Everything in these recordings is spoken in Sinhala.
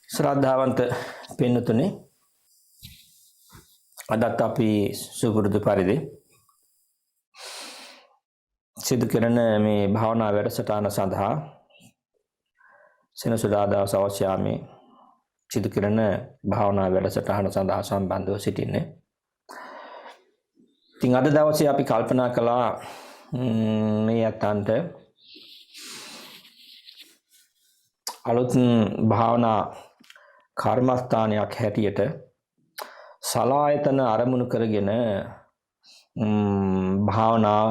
ශ්‍රද්ධාවන්ත පින්නතුනි, අදත් අපි සුපුරුදු පරිදි සිදු කරන මේ භාවනා වැඩසටහන සඳහා සෙනසුරාදා සවස් යාමේ සිදු කරන භාවනා වැඩසටහන සඳහා සම්බන්ධව සිටින්නේ. ඉතින් අද දවසේ අපි කල්පනා කළා මේ අතන්ට අලුත් භාවනා කර්මස්ථානයක් හැටියට සලායතන අරමුණු කරගෙන භාවනා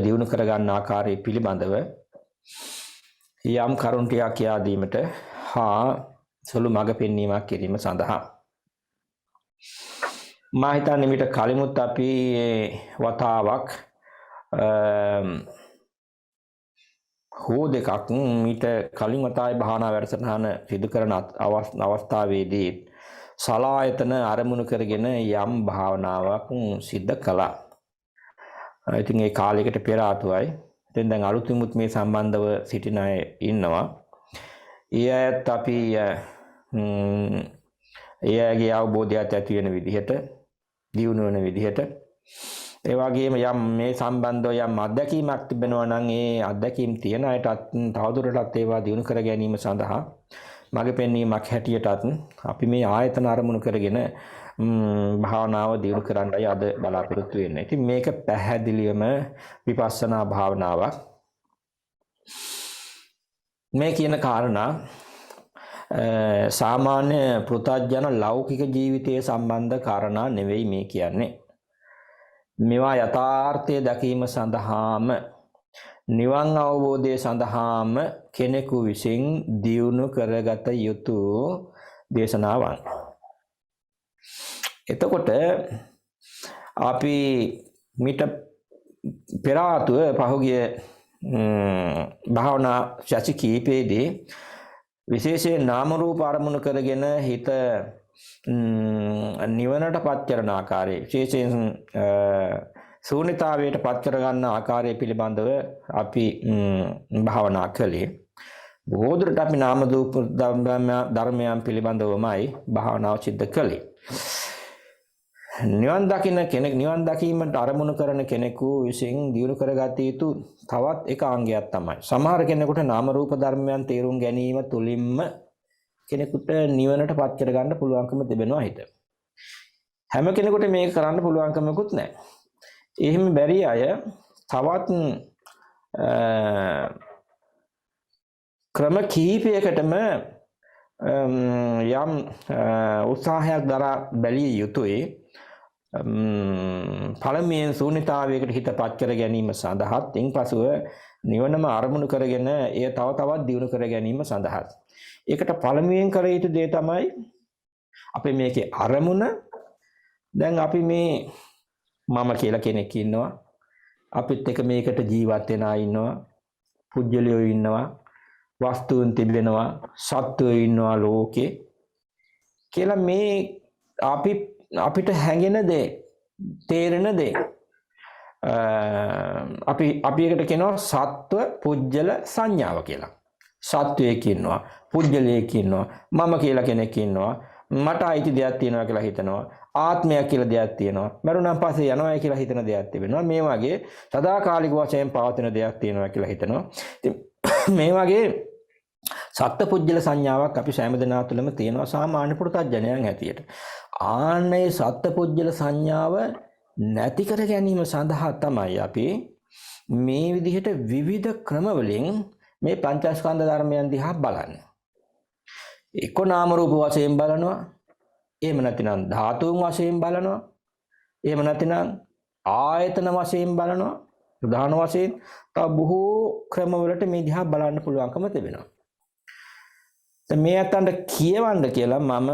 දියුණු කරගන්න ආකාරය පිළිබඳව යම් කරුණු ටිකක් කියා දීමට හා සුළු මඟ පෙන්වීමක් කිරීම සඳහා මා හිතන්නේ මිට කලිමුත් අපි වතාවක් හෝ දෙකක් මීට කලින් වතාවේ භාවනා වැඩසටහන සිදු කරන අවස්ථාවේදී සලායතන අරමුණු කරගෙන යම් භාවනාවක් සිද්ධ කළා. ඉතින් ඒ කාලයකට පෙර ආතුවයි. ඉතින් දැන් අලුතින්මුත් මේ සම්බන්ධව සිටින අය ඉන්නවා. ඊයත් අපි ඊයගේ අවබෝධයත් ඇති වෙන විදිහට, දියුණු වෙන විදිහට, ඒ වගේම යම් මේ සම්බන්ධව යම් අත්දැකීමක් තිබෙනවා නම් ඒ අත්දැකීම් තියෙන අයටත් තවදුරටත් ඒවා දියුණු කර ගැනීම සඳහා මගේ පෙන්වීමක් හැටියටත් අපි මේ ආයතන අරමුණු කරගෙන භාවනාව දියුණු කරන්නයි අද බලාපොරොත්තු වෙන්නේ. ඉතින් මේක පැහැදිලිවම විපස්සනා භාවනාවක්. මේ කියන කාරණා සාමාන්‍ය පෘථග්ජන ලෞකික ජීවිතයේ සම්බන්ධ කාරණා නෙවෙයි මේ කියන්නේ. මේවා යථාර්ථය දැකීම සඳහාම නිවන් අවබෝධය සඳහාම කෙනෙකු විසින් දියුණු කරගත යුතු දේශනාවන්. එතකොට අපි මිට පෙර ආතුව පහුගිය භාවනා ශාසි කීපයේදී විශේෂයෙන් නාම රූප අරමුණු කරගෙන හිත නිවනට පත් කරන ආකාරය, විශේෂයෙන් ශූන්‍යතාවයට පත් කරගන්න ආකාරය පිළිබඳව අපි භාවනා කළේ. බොහෝ දුරට අපි නාම රූප ධර්මයන් පිළිබඳවමයි භාවනාව සිද්ධ කළේ. නිවන් දකින්න කෙනෙක්, නිවන් දකීමට අරමුණු කරන කෙනෙකු විසින් දියුණු කරගත යුතු තවත් එක අංගයක් තමයි. සමහර කෙනෙකුට නාම රූප ධර්මයන් තේරුම් ගැනීම තුළින්ම කෙනෙකුට නිවනට පත් කරගන්න පුළුවන්කම තිබෙනවා හිත. හැම කෙනෙකුට මේක කරන්න පුළුවන්කමකුත් නැහැ. එහෙම බැරි අය තවත් ක්‍රම කීපයකටම යම් උත්සාහයක් දරා බැලිය යුතුයි. පළමුවෙන් ශූන්‍යතාවයකට හිතපත් කර ගැනීම සඳහාත්, ඉන්පසුව නිවනම අරමුණු කරගෙන එය තව තවත් දියුණු කර ගැනීම සඳහාත්. ඒකට පළමුවෙන් කර යුතු දේ තමයි අපි මේකේ අරමුණ. දැන් අපි මේ මම කියලා කෙනෙක් ඉන්නවා, අපිත් එක මේකට ජීවත් වෙන අය ඉන්නවා, පුජ්‍යලයෝ ඉන්නවා, වස්තුන් තිබෙනවා, සත්වයෝ ඉන්නවා ලෝකේ කියලා මේ අපිට හැඟෙන දේ, තේරෙන දේ අපි එකට කියනවා සත්ව පුජ්‍යල සංඥාව කියලා. සත්වයෙක් ඉන්නවා, පුජ්‍යලයෙක් ඉන්නවා, මම කියලා කෙනෙක් ඉන්නවා, මට අයිති දෙයක් තියෙනවා කියලා හිතනවා, ආත්මයක් කියලා දෙයක් තියෙනවා, මරුණන් පස්සේ යනවා කියලා හිතන දෙයක් තිබෙනවා, මේ වගේ සදාකාලික වශයෙන් පවතින දෙයක් තියෙනවා කියලා හිතනවා. ඉතින් මේ වගේ සත්පුජ්‍යල සංඥාවක් අපි සෑම දෙනා තුළම තියෙනවා සාමාන්‍ය පුරුතඥයන් හැටියට. ආන්නේ සත්පුජ්‍යල සංඥාව නැති කර ගැනීම සඳහා තමයි අපි මේ විදිහට විවිධ ක්‍රමවලින් මේ පංචස්කන්ධ ධර්මයන් දිහා බලන්නේ. එක්ක නාම රූප වශයෙන් බලනවා, එහෙම නැතිනම් ධාතුන් වශයෙන් බලනවා, එහෙම නැතිනම් ආයතන වශයෙන් බලනවා, ප්‍රධාන වශයෙන් තව බොහෝ ක්‍රමවලට මේ දිහා බලන්න පුළුවන්කම තිබෙනවා. මේ අතන්ට කියවන්න කියලා මම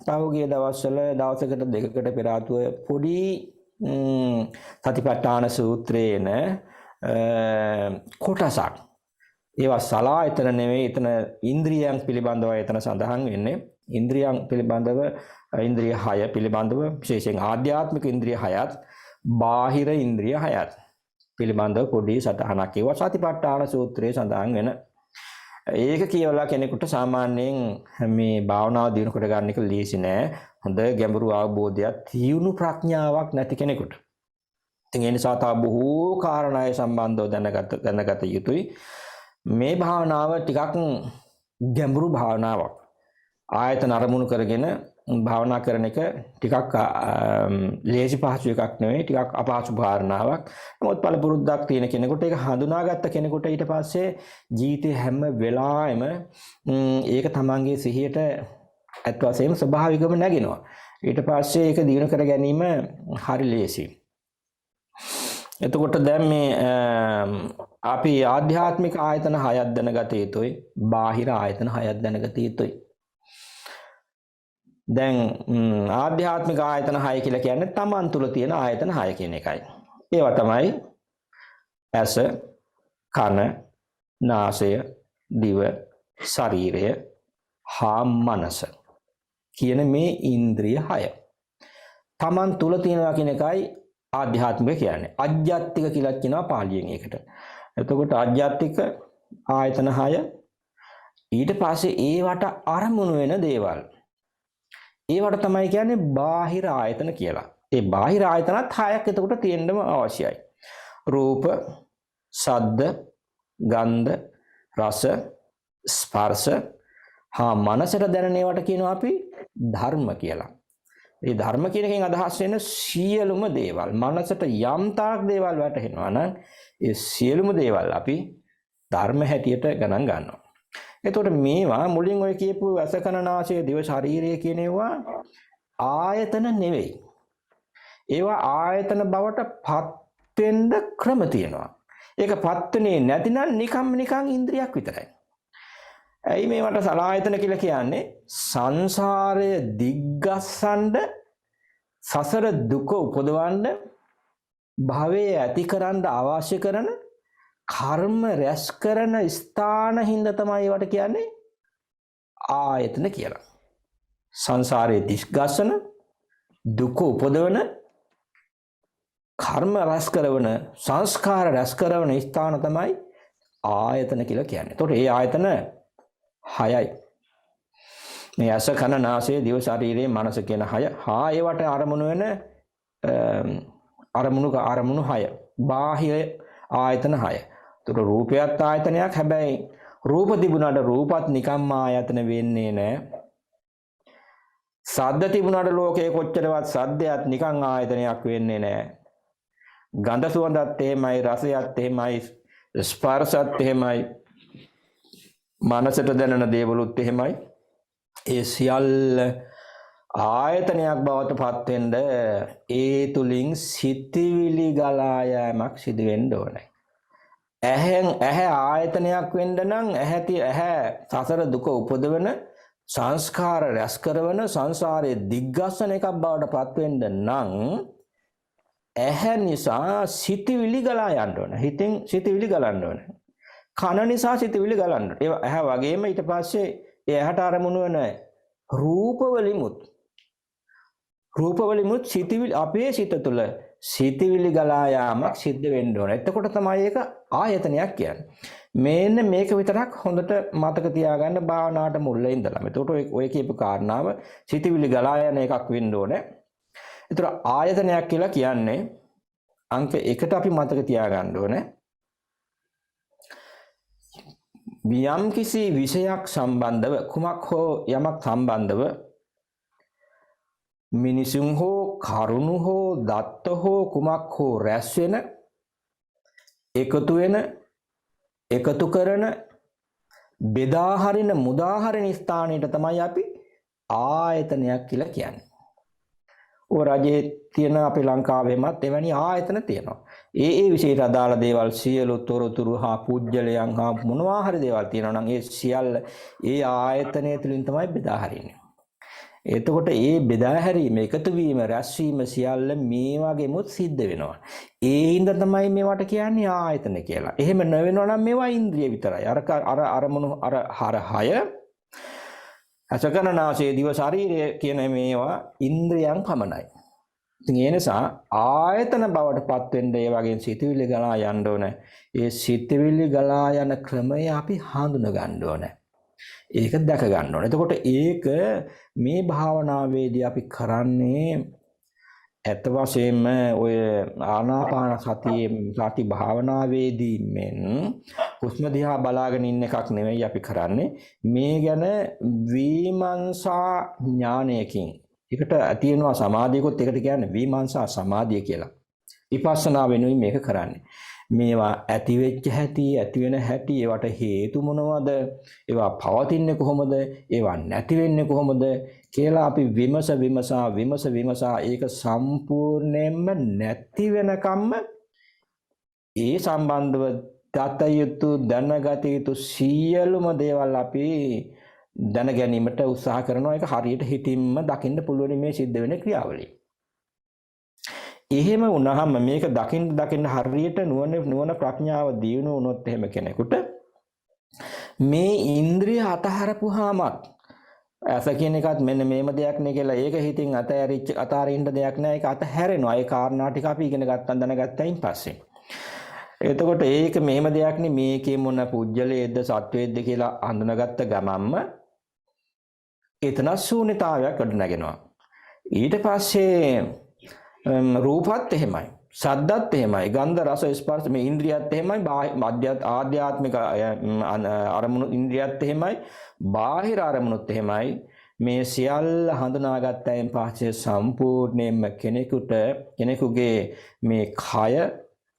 පහුගිය දවස්වල දවසකට දෙකකට පෙර ආතුව පොඩි සතිපට්ඨාන සූත්‍රයේන කොටසක්, ඒවා සලායතන නෙවෙයි, එතන ඉන්ද්‍රියයන් පිළිබඳව එතන සඳහන් වෙන්නේ. ඉන්ද්‍රියයන් පිළිබඳව, ඉන්ද්‍රිය 6 පිළිබඳව, විශේෂයෙන් ආධ්‍යාත්මික ඉන්ද්‍රිය 6ත් බාහිර ඉන්ද්‍රිය 6ත් පිළිබඳව පොඩි සටහනක් ඒවා සතිපට්ඨාන සූත්‍රයේ සඳහන් වෙන ඒක කියවලා කෙනෙකුට සාමාන්‍යයෙන් මේ භාවනාව දිනු කොට ගන්න එක ලීසි නෑ. හොඳ ගැඹුරු අවබෝධයක් තියුණු ප්‍රඥාවක් නැති කෙනෙකුට. ඉතින් ඒ නිසා තා බොහෝ කාරණාය සම්බන්ධව දැනගත යුතුයි. මේ භාවනාව ටිකක් ගැඹුරු භාවනාවක්. ආයතන අරමුණු කරගෙන භාවනා කරන එක ටිකක් ලේසි පහසු එකක් නෙවෙයි, ටිකක් අපහසු භාවනාවක්. නමුත් පළපුරුද්දක් තියෙන කෙනෙකුට ඒක හඳුනාගත්ත කෙනෙකුට ඊට පස්සේ ජීවිතේ හැම වෙලාවෙම ඒක තමන්ගේ සිහියට ඇත්ත වශයෙන්ම ස්වභාවිකවම නැගෙනවා. ඊට පස්සේ ඒක දිනු කර ගැනීම හරි ලේසියි. එතකොට දැන් මේ අපි ආධ්‍යාත්මික ආයතන 6ක් දැනගත යුතුයි, බාහිර ආයතන 6ක් දැනගත යුතුයි. දැන් ආධ්‍යාත්මික ආයතන 6 කියලා කියන්නේ තමන් තුළ තියෙන ආයතන 6 කියන එකයි. ඒවා තමයි ඇස, කන, නාසය, දිව, ශරීරය හා මනස කියන මේ ඉන්ද්‍රිය 6. තමන් තුළ තියෙනවා කියන එකයි ආධ්‍යාත්මික කියන්නේ. අජ්ජත්තික කියලා කියනවා පාලියෙන් ඒකට. එතකොට අජ්ජත්තික ආයතන 6 ඊට පස්සේ ඒවට අරමුණු වෙන දේවල්. ඒවට තමයි කියන්නේ බාහිර ආයතන කියලා. ඒ බාහිර ආයතනත් 6ක් එතකොට තියෙන්නම අවශ්‍යයි. රූප, ශබ්ද, ගන්ධ, රස, ස්පර්ශ හා මනසට දැනෙන ඒවාට කියනවා අපි ධර්ම කියලා. මේ ධර්ම කියන එකෙන් අදහස් වෙන සියලුම දේවල්. මනසට යම් තාක් දේවල් වැටහෙනවා නම් ඒ සියලුම දේවල් අපි ධර්ම හැටියට ගණන් ගන්නවා. එතකොට මේවා මුලින් ඔය කියපු ඇස කන නාසය දිව ශරීරය කියන ඒවා ආයතන නෙවෙයි. ඒවා ආයතන බවට පත් වෙන්න ක්‍රම තියෙනවා. ඒක පත්ුනේ නැතිනම් නිකන් ඉන්ද්‍රියක් විතරයි. ඇයි මේවට සලායතන කියලා කියන්නේ? සංසාරය දිග්ගස්සන්න, සසර දුක උපදවන්න, භවයේ ඇතිකරන්න අවශ්‍ය කරන කර්ම රැස් කරන ස්ථාන හින්දා තමයි ඒවට කියන්නේ ආයතන කියලා. සංසාරයේ දිග්ගස්සන, දුක උපදවන, කර්ම රැස් කරන, සංස්කාර රැස් කරන ස්ථාන තමයි ආයතන කියලා කියන්නේ. ඒතකොට මේ ආයතන 6යි. මේ ඇස කන නාසය දිව ශරීරයේ මනස කියන 6. හා ඒවට අරමුණු වෙන අරමුණු 6. බාහිර ආයතන 6. ඒතර රූපයත් ආයතනයක්. හැබැයි රූප තිබුණාට රූපත් නිකම්ම ආයතන වෙන්නේ නැහැ. ශබ්ද තිබුණාට ලෝකේ කොච්චරවත් ශබ්දයක් නිකන් ආයතනයක් වෙන්නේ නැහැ. ගන්ධ සුවඳත් එහෙමයි, රසයත් එහෙමයි, ස්පර්ශත් එහෙමයි, මනසට දැනෙන දේවලුත් එහෙමයි. ඒ සියල්ල ආයතනයක් බවට පත් වෙන්න ඒ තුලින් සිතිවිලි ගලා යෑමක් සිදු වෙන්න ඕනේ. ඇහැ ආයතනයක් වෙන්න නම් ඇහැ සසර දුක උපදවන, සංස්කාර රැස් කරන, සංසාරයේ දිග්ගස්සන එකක් බවට පත් වෙන්න නම් ඇහැ නිසා සිතිවිලි ගලා යන්න ඕනේ. හිතෙන් සිතිවිලි ගලන්න ඕනේ. කන නිසා සිතිවිලි ගලන්න. ඒ ඇහැ වගේම ඊට පස්සේ ඒ ඇහැට අරමුණු වෙන රූපවලිමුත් සිතිවිලි අපේ සිත තුළ සිතිවිලි ගලා යාමක් සිද්ධ වෙන්න ඕන. එතකොට තමයි ඒක ආයතනයක් කියන්නේ. මේන්න මේක විතරක් හොඳට මතක තියාගන්න භාවනාවට මුල්ලේ ඉඳලා. එතකොට ඔය කියපු කාරණාව සිතිවිලි ගලා යන එකක් වෙන්න ඕනේ. ඒතර ආයතනයක් කියලා කියන්නේ අංක 1ට අපි මතක තියාගන්න ඕනේ. යම් කිසි විෂයක් සම්බන්ධව කුමක් හෝ යමක් සම්බන්ධව මිනිසුන් හෝ කරුණු හෝ දත්ත හෝ කුමක් හෝ රැස් වෙන, එකතු වෙන, එකතු කරන, බෙදා හරින, මුදා හරින ස්ථානයට තමයි අපි ආයතනයක් කියලා කියන්නේ. ඔය රජයේ තියෙන අපේ ලංකාවේමත් එවැනි ආයතන තියෙනවා. ඒ විශේෂ අදාළ දේවල් සියලු තොරතුරු හා පුජ්‍යලයන් හා මොනවා හරි දේවල් තියෙනවා නම් ඒ සියල්ල ඒ ආයතනය තුලින් තමයි බෙදා හරින්නේ. එතකොට ඒ බෙදා හැරීම, එකතු වීම, රැස්වීම සියල්ල මේ වගේමුත් සිද්ධ වෙනවා. ඒ හින්දා තමයි මේවට කියන්නේ ආයතන කියලා. එහෙම නොවෙනවා නම් මේවා ඉන්ද්‍රිය විතරයි. අර අරමුණු අර 6 අසකන නාසය දිව ශරීරය කියන මේවා ඉන්ද්‍රියන් පමණයි. ඉතින් ඒ නිසා ආයතන බවට පත් වෙන්න ඒ වගේ සිතුවිලි ගලා යන්න ඕනේ. ඒ සිතුවිලි ගලා යන ක්‍රමය අපි හඳුන ගන්න ඕනේ. ඒක දැක ගන්න ඕනේ. එතකොට ඒක මේ භාවනාවේදී අපි කරන්නේ ඇත්ත වශයෙන්ම ඔය ආනාපාන සති භාවනාවේදී මෙන් හුස්ම දිහා බලාගෙන ඉන්න එකක් නෙවෙයි අපි කරන්නේ. මේ ගැන විමර්ශා ඥානයකින් ඒකට තියෙනවා සමාධියකොත් ඒකට කියන්නේ විමර්ශා සමාධිය කියලා. විපස්සනා වෙනුයි මේක කරන්නේ. මේවා ඇති වෙච්ච හැටි, ඇති වෙන හැටි, ඒවට හේතු මොනවද? ඒවා පවතින්නේ කොහොමද? ඒවා නැති වෙන්නේ කොහොමද කියලා අපි විමසා ඒක සම්පූර්ණයෙන්ම නැති වෙනකම්ම ඒ සම්බන්ධව දත යුතු දැනගත යුතු සියලුම දේවල් අපි දැන ගැනීමට උත්සාහ කරනවා. ඒක හරියට හිතින්ම දකින්න පුළුවන් මේ සිද්ධ වෙන ක්‍රියාවලිය. එහෙම වුණාම මේක දකින්න හරියට නුවණ ප්‍රඥාව දියුණු වුණොත් එහෙම කෙනෙකුට මේ ඉන්ද්‍රිය අතහරපුවාමත් ඇස කියන එකත් මෙන්න මේම දෙයක් නේ කියලා ඒක හිතින් අතාරින්න දෙයක් නෑ. ඒක අතහැරෙනවා. ඒ කාරණා ටික අපි ඉගෙන ගත්තා දැනගත්තයින් පස්සේ. එතකොට ඒක මෙහෙම දෙයක් නේ, මේකේ මොන පුජ්‍යලයේද සත්වයේද කියලා හඳුනාගත්ත ගමන්ම එතන ශූන්‍යතාවයක් ගොඩනගෙනවා. ඊට පස්සේ රූපත් එහෙමයි, ශබ්දත් එහෙමයි, ගන්ධ රස ස්පර්ශ මේ ඉන්ද්‍රියත් එහෙමයි, ආධ්‍යාත්මික අරමුණු ඉන්ද්‍රියත් එහෙමයි, බාහිර අරමුණුත් එහෙමයි. මේ සියල්ල හඳුනාගත්තයින් පස්සේ සම්පූර්ණයෙන්ම කෙනෙකුගේ මේ කය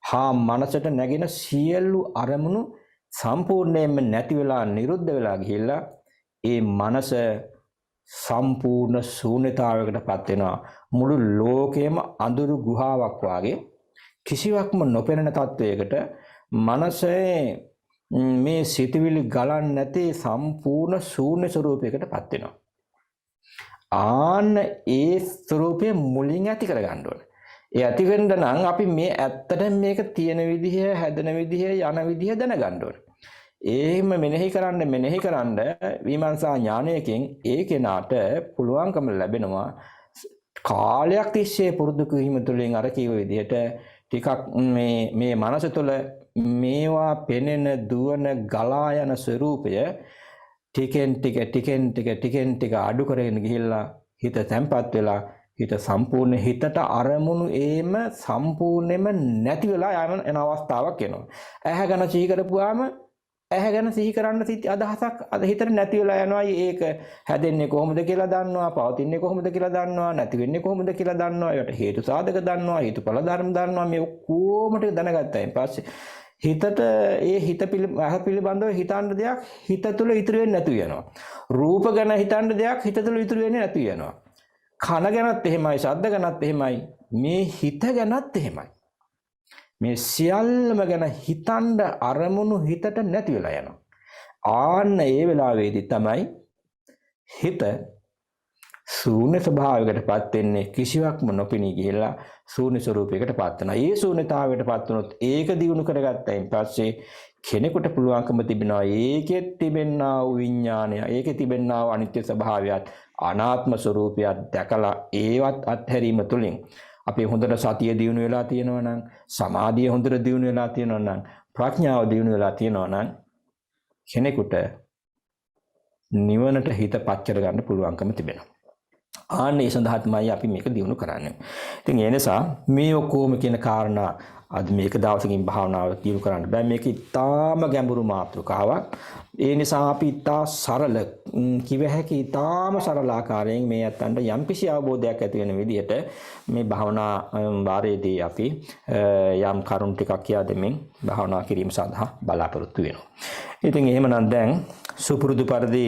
හා මනසට නැගෙන සියලු අරමුණු සම්පූර්ණයෙන්ම නැති වෙලා නිරුද්ධ වෙලා ගිහිල්ලා ඒ මනස සම්පූර්ණ ශූන්‍යතාවයකට පත් වෙනවා. මුළු ලෝකෙම අඳුරු ගුහාවක් වාගේ කිසිවක්ම නොපෙනෙන තත්වයකට මනසේ මේ සිතුවිලි ගලන්නේ නැති සම්පූර්ණ ශූන්‍ය ස්වરૂපයකට පත් වෙනවා. ආන්න ඒ ස්වરૂපය මුලින් ඇති කරගන්න ඕනේ. ඒ ඇති වෙන්න නම් අපි මේ ඇත්තට මේක තියෙන විදිහ, හැදෙන විදිහ, යන විදිහ දැනගන්න ඕනේ. එහෙම මෙනෙහි කරන්න විමර්ශා ඥානයකින් ඒ කෙනාට පුළුවන්කම ලැබෙනවා කාලයක් තිස්සේ පුරුදු කිරීම තුළින් අර කීව විදිහට ටිකක් මේ මනස තුළ මේවා පෙනෙන දුවන ගලා යන ස්වરૂපය ටිකෙන් ටික අඩු කරගෙන ගිහිල්ලා හිත තැම්පත් වෙලා හිත සම්පූර්ණ හිතට අරමුණු ඒම සම්පූර්ණයෙන්ම නැති වෙලා යන අවස්ථාවක් එනවා. ඇහැ ගැන සිහි කරපුවාම ඇහැ ගැන සිහි කරන්න අදහසක් අද හිතට නැති වෙලා යනවා. ඒක හැදෙන්නේ කොහොමද කියලා දන්නවා, පවතින්නේ කොහොමද කියලා දන්නවා, නැති වෙන්නේ කොහොමද කියලා දන්නවා, ඒකට හේතු සාධක දන්නවා, හේතුඵල ධර්ම දන්නවා. මේ ඔක්කොම ටික දැනගත්තායින් පස්සේ හිතට ඒ පිළිබඳව හිතන්න දෙයක් හිත තුළ ඉතුරු වෙන්නේ නැතු වෙනවා. රූප ගැන හිතන්න දෙයක් හිත තුළ ඉතුරු වෙන්නේ නැතු වෙනවා. කන ගැනත් එහෙමයි, ශබ්ද ගැනත් එහෙමයි, මේ හිත ගැනත් එහෙමයි. මේ සියල්ලම ගැන හිතන්න අරමුණු හිතට නැති වෙලා යනවා. ආන්න ඒ වෙලාවේදී තමයි හිත ශූන්‍ය ස්වභාවයකට පත් වෙන්නේ. කිසිවක්ම නොපෙනී ගිහිල්ලා ශූන්‍ය ස්වરૂපයකට පත් වෙනවා. ඒ ශූන්‍යතාවයට පත් වුණොත් ඒක දිනු කරගත්තයින් පස්සේ කෙනෙකුට පුළුවන්කම තිබෙනවා ඒකෙත් තිබෙනා වූ විඥානය, ඒකේ තිබෙනා වූ අනිත්‍ය ස්වභාවයත් අනාත්ම ස්වરૂපයත් දැකලා ඒවත් අත්හැරීම තුළින් අපි හොඳට සතිය දියුණු වෙලා තියෙනවා නම්, සමාධිය හොඳට දියුණු වෙලා තියෙනවා නම්, ප්‍රඥාව දියුණු වෙලා තියෙනවා නම් කෙනෙකුට නිවනට හිත පච්චර ගන්න පුළුවන්කම තිබෙනවා. ආන්න ඒ සඳහා තමයි අපි මේක දියුණු කරන්නේ. ඉතින් ඒ නිසා මේ ඔක්කොම කියන කාරණා අද මේක දවසකින් භාවනාව දියුණු කරන්න බෑ. මේක ඉතාම ගැඹුරු මාතෘකාවක්. ඒ නිසා අපි ඉතා සරල කිව හැකි ඉතාම සරල ආකාරයෙන් මේ අතන්ට යම්කිසි අවබෝධයක් ඇති වෙන විදිහට මේ භාවනා වාරයේදී අපි යම් කරුණු ටිකක් කියා දෙමින් භාවනා කිරීම සඳහා බලාපොරොත්තු වෙනවා. ඉතින් එහෙමනම් දැන් සුපුරුදු පරිදි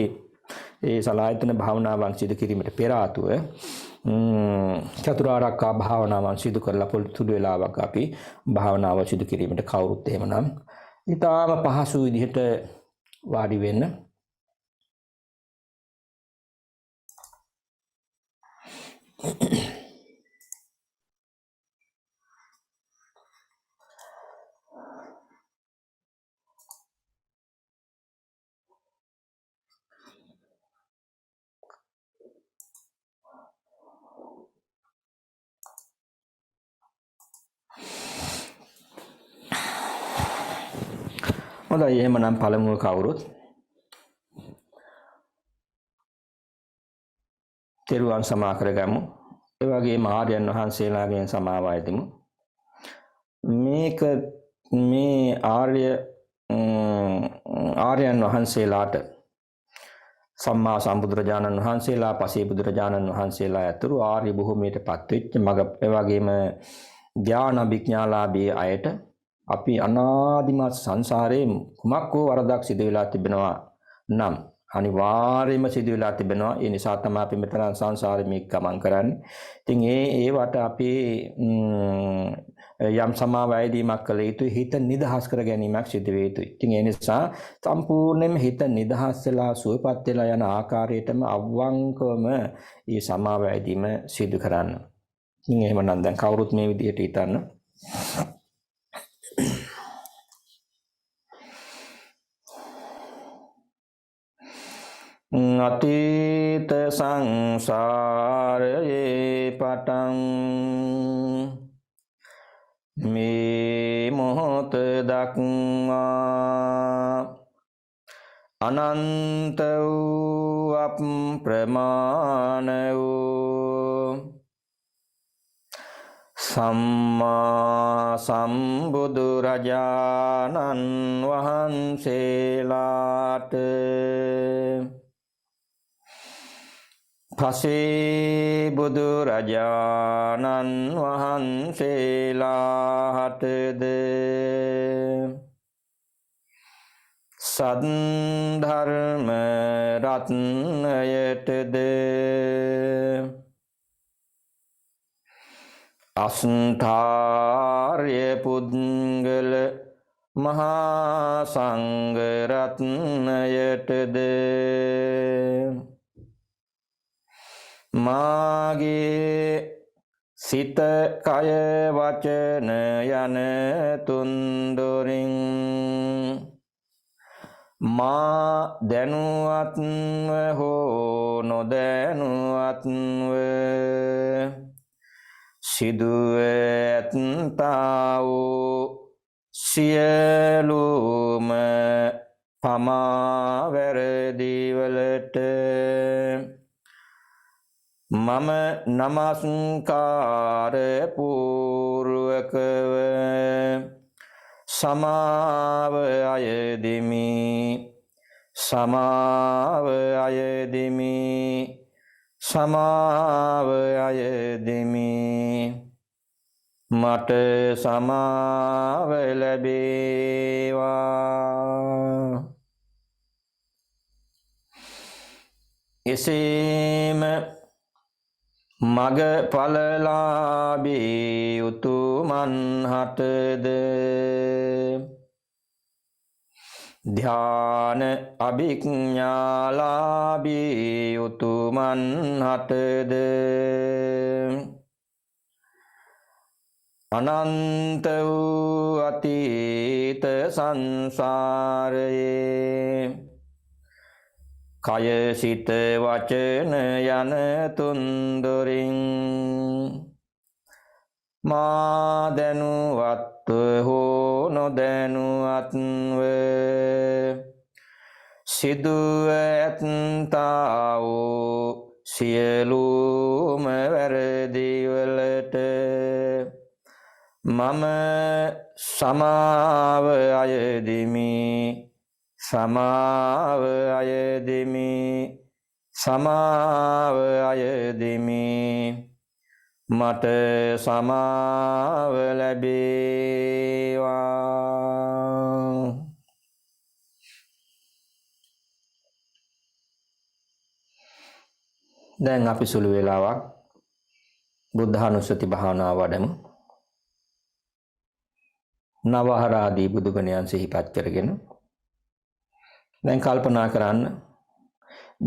ඒ සලායතන භාවනාවන් සිදු කිරීමට පෙර ආතුව චතුරාර්යකා භාවනාවන් සිදු කරලා පොළොතුඩු වෙලාවක් අපි භාවනාව සිදු කිරීමට කවුරුත් එහෙමනම් ඊටාම පහසු විදිහට වාඩි වෙන්න. හොඳයි එහෙමනම් පළමුව කවුරුත් තෙරුවන් සමා කරගමු. ඒ වගේම ආර්යයන් වහන්සේලාගෙන් සමාව අයදිමු. මේ ආර්යයන් වහන්සේලාට සම්මා සම්බුදුරජාණන් වහන්සේලා, පසේ බුදුරජාණන් වහන්සේලා ඇතුළු ආර්ය භූමියට පත්වෙච්ච මග ඒ වගේම ධ්‍යාන අභිඥාලාභී අයට අපි අනාදිමත් සංසාරයේ කුමක් හෝ වරදක් සිදු වෙලා තිබෙනවා නම් අනිවාර්යයෙන්ම සිදු වෙලා තිබෙනවා. ඒ නිසා තමයි අපි මෙතන සංසාරේ මේ ගමන් කරන්නේ. ඉතින් ඒවට අපි යම් සමාවැයදීමක් කළ යුතුයි. හිත නිදහස් කර ගැනීමක් සිදු වේ යුතුයි. ඉතින් ඒ නිසා සම්පූර්ණයෙන්ම හිත නිදහස් වෙලා සුවපත් වෙලා යන ආකාරයටම අවංකවම මේ සමාවැයදීම සිදු කරන්න. ඉතින් එහෙමනම් දැන් කවුරුත් මේ විදිහට හිතන්න. අතීත සංසාරයේ පටන් මේ මොහොත දක්වා අනන්ත වූ අප්‍රමාණ වූ සම්මා සම්බුදු රජාණන් වහන්සේලාට පසේ බුදු රජාණන් වහන්සේලාටද සද්ධර්ම රත්නයටද අස්ථාර්ය පුද්ගල මහා සංඝ රත්නයටද මාගේ සිත කය වචන යන තුන්දොරින් මා දැනුවත්ව හෝ නොදැනුවත්ව සිදුව ඇත්තා වූ සියලුම පමා වැරදිවලට මම නමස්කාර පූර්වකව සමාව අයදිමි. සමාව අයදිමි. සමාව අයදිමි. මට සමාව ලැබේවා. එසේම මග ඵලලාභී උතුමන් හටද ධ්‍යාන අභිඥාලාභී උතුමන් හටද අනන්ත වූ අතීත සංසාරයේ කය සිත වචන යන තුන්දොරින් මා දැනුවත්ව හෝ නොදැනුවත්ව සිදුව ඇත්තා වූ සියලුම වැරදිවලට මම සමාව අයදිමි. සමාව අයදිමි. සමාව අයදිමි. මට සමාව ලැබේවා. දැන් අපි සුළු වේලාවක් බුද්ධානුස්සති භාවනාව වඩමු. නවහරාදී බුදුගුණයන් සිහිපත් කරගෙන දැන් කල්පනා කරන්න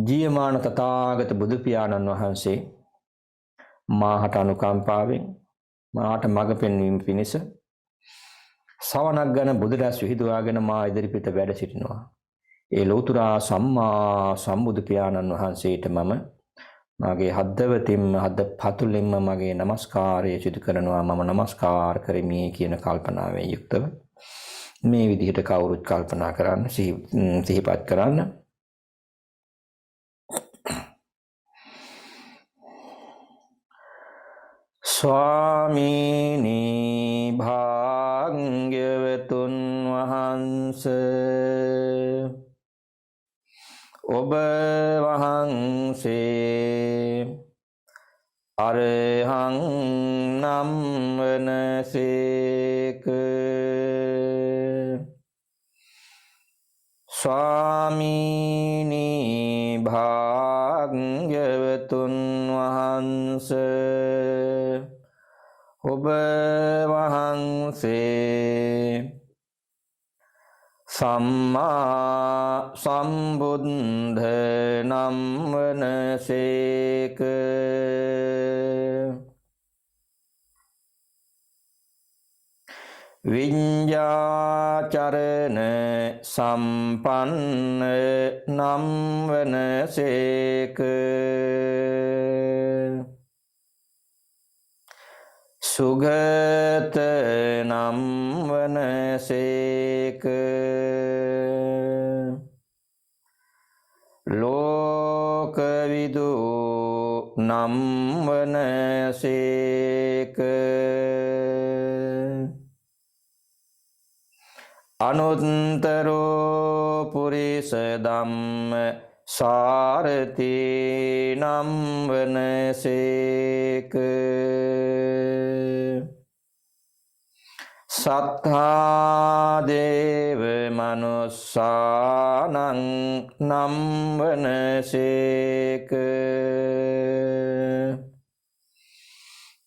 ජීවමාන තථාගත බුදු පියාණන් වහන්සේ මාහට අනුකම්පාවෙන් මාහට මඟ පෙන්වීම පිණිස සවනක් ගැන බුදුරැස් විහිදුවාගෙන මා ඉදිරිපිට වැඩ සිටිනවා. ඒ ලෞතර සම්මා සම්බුදු පියාණන් වහන්සේට මම මගේ හදවතින්ම හදපතුලින්ම මගේ নমස්කාරය සිදු කරනවා. මම নমස්කාර කරමි කියන කල්පනාවෙන් යුක්තව මේ විදිහට කවුරුත් කල්පනා කරන්න සිහිපත් කරන්න. ස්වාමීනි භාග්‍යවතුන් වහන්සේ ඔබ වහන්සේ අරහං නම් වනසේක. ස්වාමීනි භාග්‍යවතුන් වහන්සේ ඔබ වහන්සේ සම්මා සම්බුද්ධ නම් වනසේක. විඤ්ඤාචරණ සම්පන්න නම් වනසේක. සුගත නම් වනසේක. ලෝකවිදු නම් වනසේක. අනුත්තරෝ පුරිස ධම්ම සාරති නම් වනසේක. සත්තා දේව මනුස්සානං නම් වනසේක.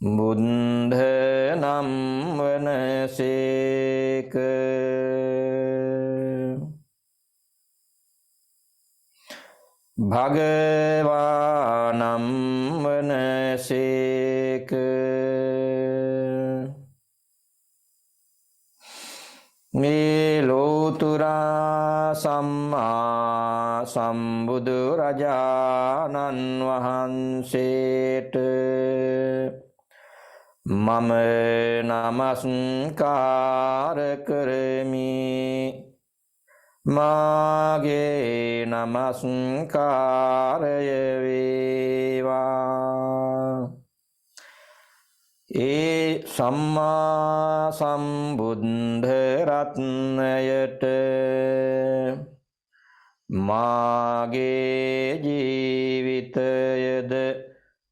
බුද්ධ නම් වනසේක. භගවා නම් වනසේක. මේ ලෝතුරා සම්මා සම්බුදු රජාණන් වහන්සේට මම නමස්කාර කරමි. මාගේ නමස්කාරය වේවා. ඒ සම්මා සම්බුද්ධ රත්නයට මාගේ ජීවිතයද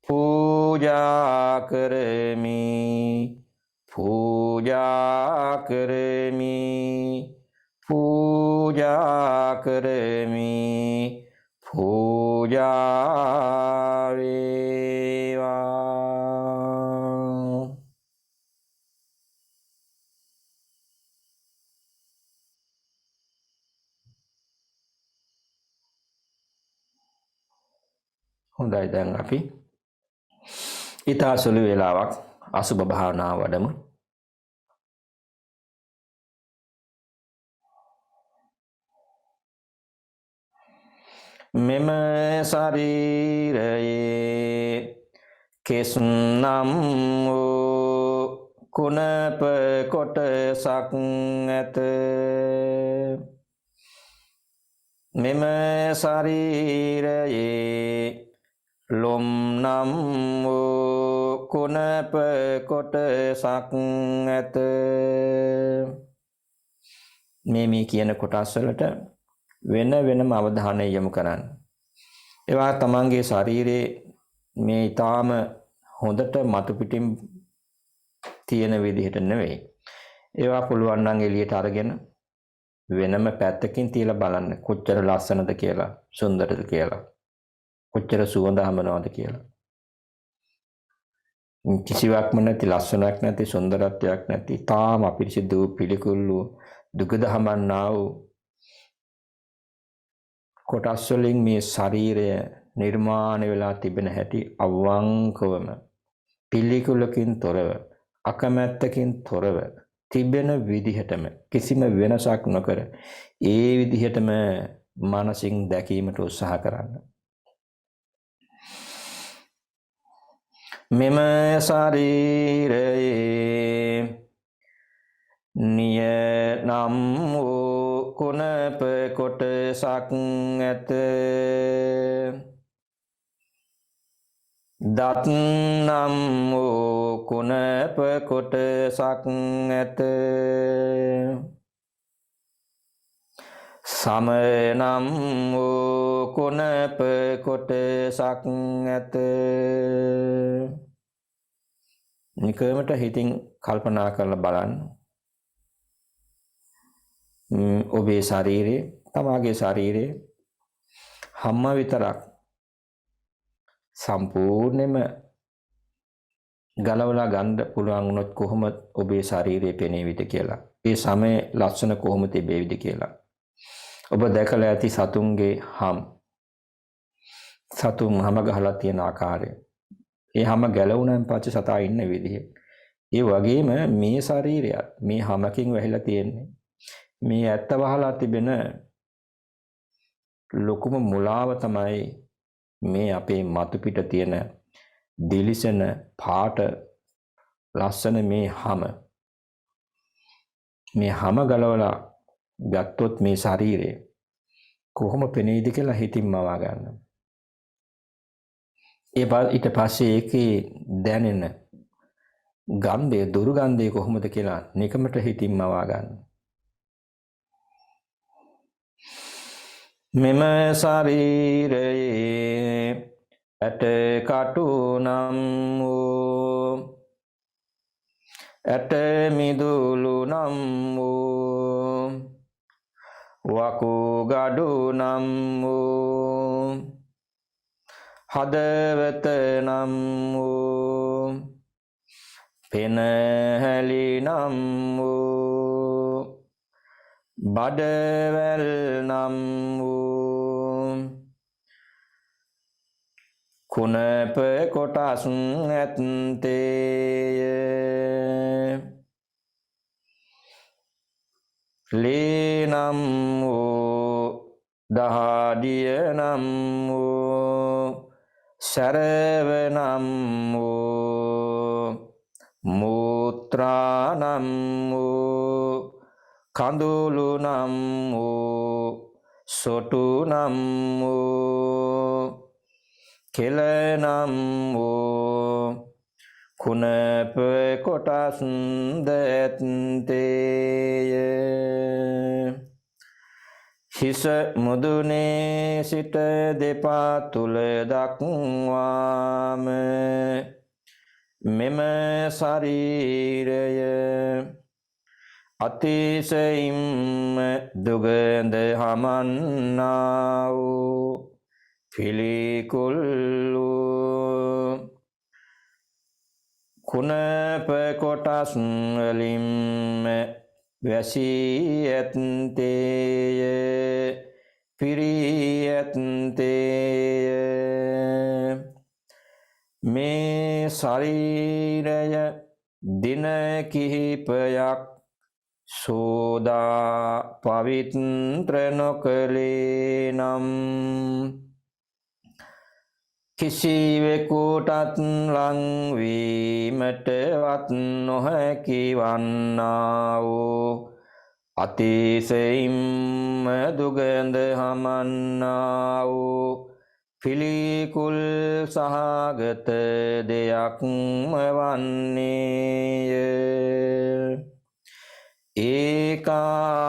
පූජා කරමි. පූජා කරමි. පූජා කරමි. පූජා වේවා. හොඳයි, දැන් අපි ඊතා සුළු වේලාවක් අසුභ භාවනාව වඩමු. මෙම ශරීරයේ කෙස් නම් වූ කුණප කොටසක් ඇත. මෙම ශරීරයේ ලොම් නම් වූ කුණප කොටසක් ඇත. මේ කියන කොටස් වලට වෙන වෙනම අවධානය යොමු කරන්න. ඒවා තමන්ගේ ශරීරයේ මේ ඊටාම හොඳට මතු පිටින් තියෙන විදිහට නෙවෙයි. ඒවා පුළුවන් නම් එළියට අරගෙන වෙනම පැත්තකින් තියලා බලන්න කොච්චර ලස්සනද කියලා, සුන්දරද කියලා, කොච්චර සුවඳ හමනවද කියලා. කිසිවක්ම නැති, ලස්සනක් නැති, සුන්දරත්වයක් නැති, තාම අපිරිසිදු පිළිකුල්ලු දුගද හමන්නා වූ කොටස් වලින් මේ ශරීරය නිර්මාණය වෙලා තිබෙන හැටි අවංකවම පිළිකුලකින් තොරව, අකමැත්තකින් තොරව තිබෙන විදිහටම කිසිම වෙනසක් නොකර ඒ විදිහටම මනසින් දැකීමට උත්සාහ කරන්න. මෙම ශරීරයේ නම් වූ කුණප කොටසක් ඇත. දත් නම් වූ කුණප කොටසක් ඇත. සම නම් වූ කුණප කොටසක් ඇත. නිකමට හිතින් කල්පනා කරලා බලන්න. ඔබේ ශරීරයේ, තමාගේ ශරීරයේ හැම විතරක් සම්පූර්ණයෙන්ම ගලවලා ගන්න පුළුවන් වුණොත් කොහොමද ඔබේ ශරීරය පෙනේවිද කියලා. ඒ සමේ ලක්ෂණ කොහොමද තිබෙවිද කියලා. ඔබ දැකලා ඇති සතුන්ගේ සතුන් හැම ගහලා තියෙන ආකාරය. ඒ හැම ගැලවුණාන් පස්සේ සතා ඉන්න විදිහ. ඒ වගේම මේ ශරීරයත් මේ හැමකින් වැහිලා තියෙන්නේ. මේ ඇත්ත වහලා තිබෙන ලොකුම මුලාව තමයි මේ අපේ මතු පිට තියෙන දිලිසෙන පාට ලස්සන මේ හැම ගලවලා ගත්තොත් මේ ශරීරය කොහොම පෙනේද කියලා හිතින් මවා ගන්න. ඊට පස්සේ ඒකේ දැනෙන ගන්ධය, දුර්ගන්ධය කොහොමද කියලා නිකමට හිතින් මවා ගන්න. මෙම ශරීරයේ ඇට කටු නම් වූ ඇට මිදුළු නම් වූ වකුගඩු නම් වූ හදවත නම් වූ පෙනහැලි නම් වූ බඩවැල් නම් වූ කුණප කොටස් ඇත්තේය. ලේ නම් වූ දහඩිය නම් වූ සරව නම් වූ මූත්‍රා නම් වූ කඳුළු නම් වූ සොටු නම් වූ කෙල නම් වූ කුණප කොටස් ඇත්තේය. හිස මුදුනේ සිට දෙපා තුල දක්වාම මෙම ශරීරය අතිශයින්ම දුගඳ හමන්නා වූ පිළිකුල් වූ කුණප කොටස් වලින්ම වැසී ඇත්තේය, පිරී ඇත්තේය. මේ ශරීරය දින කිහිපයක් සෝදා පවිත්‍ර නොකළේ නම් කිසිවෙකුටත් ලංවීමටවත් නොහැකි වන්නා වූ අතිශයින්ම දුගඳ හමන්නා වූ පිළිකුල් සහගත දෙයක්ම වන්නේය. ඒකාන්තයෙන්ම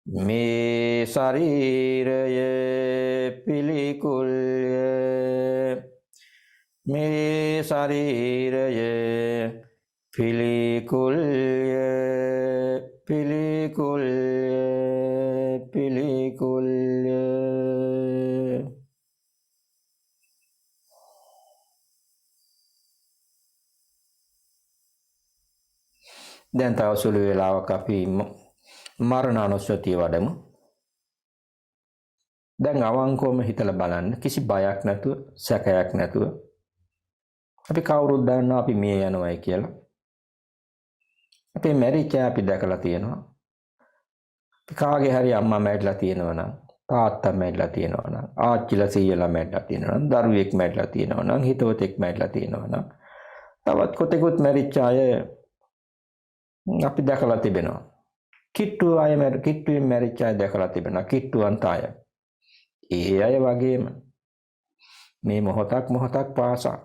මේ ශරීරය පිළිකුල්ය. මේ ශරීරය පිළිකුල්ය, පිළිකුල්ය, පිළිකුල්ය. දැන් තව සුළු වේලාවක් අපි මරණානුස්සතිය වඩමු. දැන් අවංකවම හිතලා බලන්න, කිසි බයක් නැතුව, සැකයක් නැතුව. අපි කවුරුත් දන්නවා අපි මිය යනවායි කියලා. අපේ මැරිච්ච අපි දැකලා තියෙනවා. කාගේ හරි අම්මා මැරිලා තියෙනවා නම්, තාත්තා මැරිලා තියෙනවා නම්, ආච්චිලා සීයලා මැරිලා තියෙනවා නම්, දරුවෙක් මැරිලා තියෙනවා නම්, හිතවතෙක් මැරිලා තියෙනවා නම්, තවත් කොතෙකුත් මැරිච්ච අය අපි දැකලා තිබෙනවා. කිට්ටුවෙන් මැරිච්ච අය දැකලා තිබෙනවා. කිට්ටුවන්ත අය. ඒ අය වගේම මේ මොහොතක් පාසා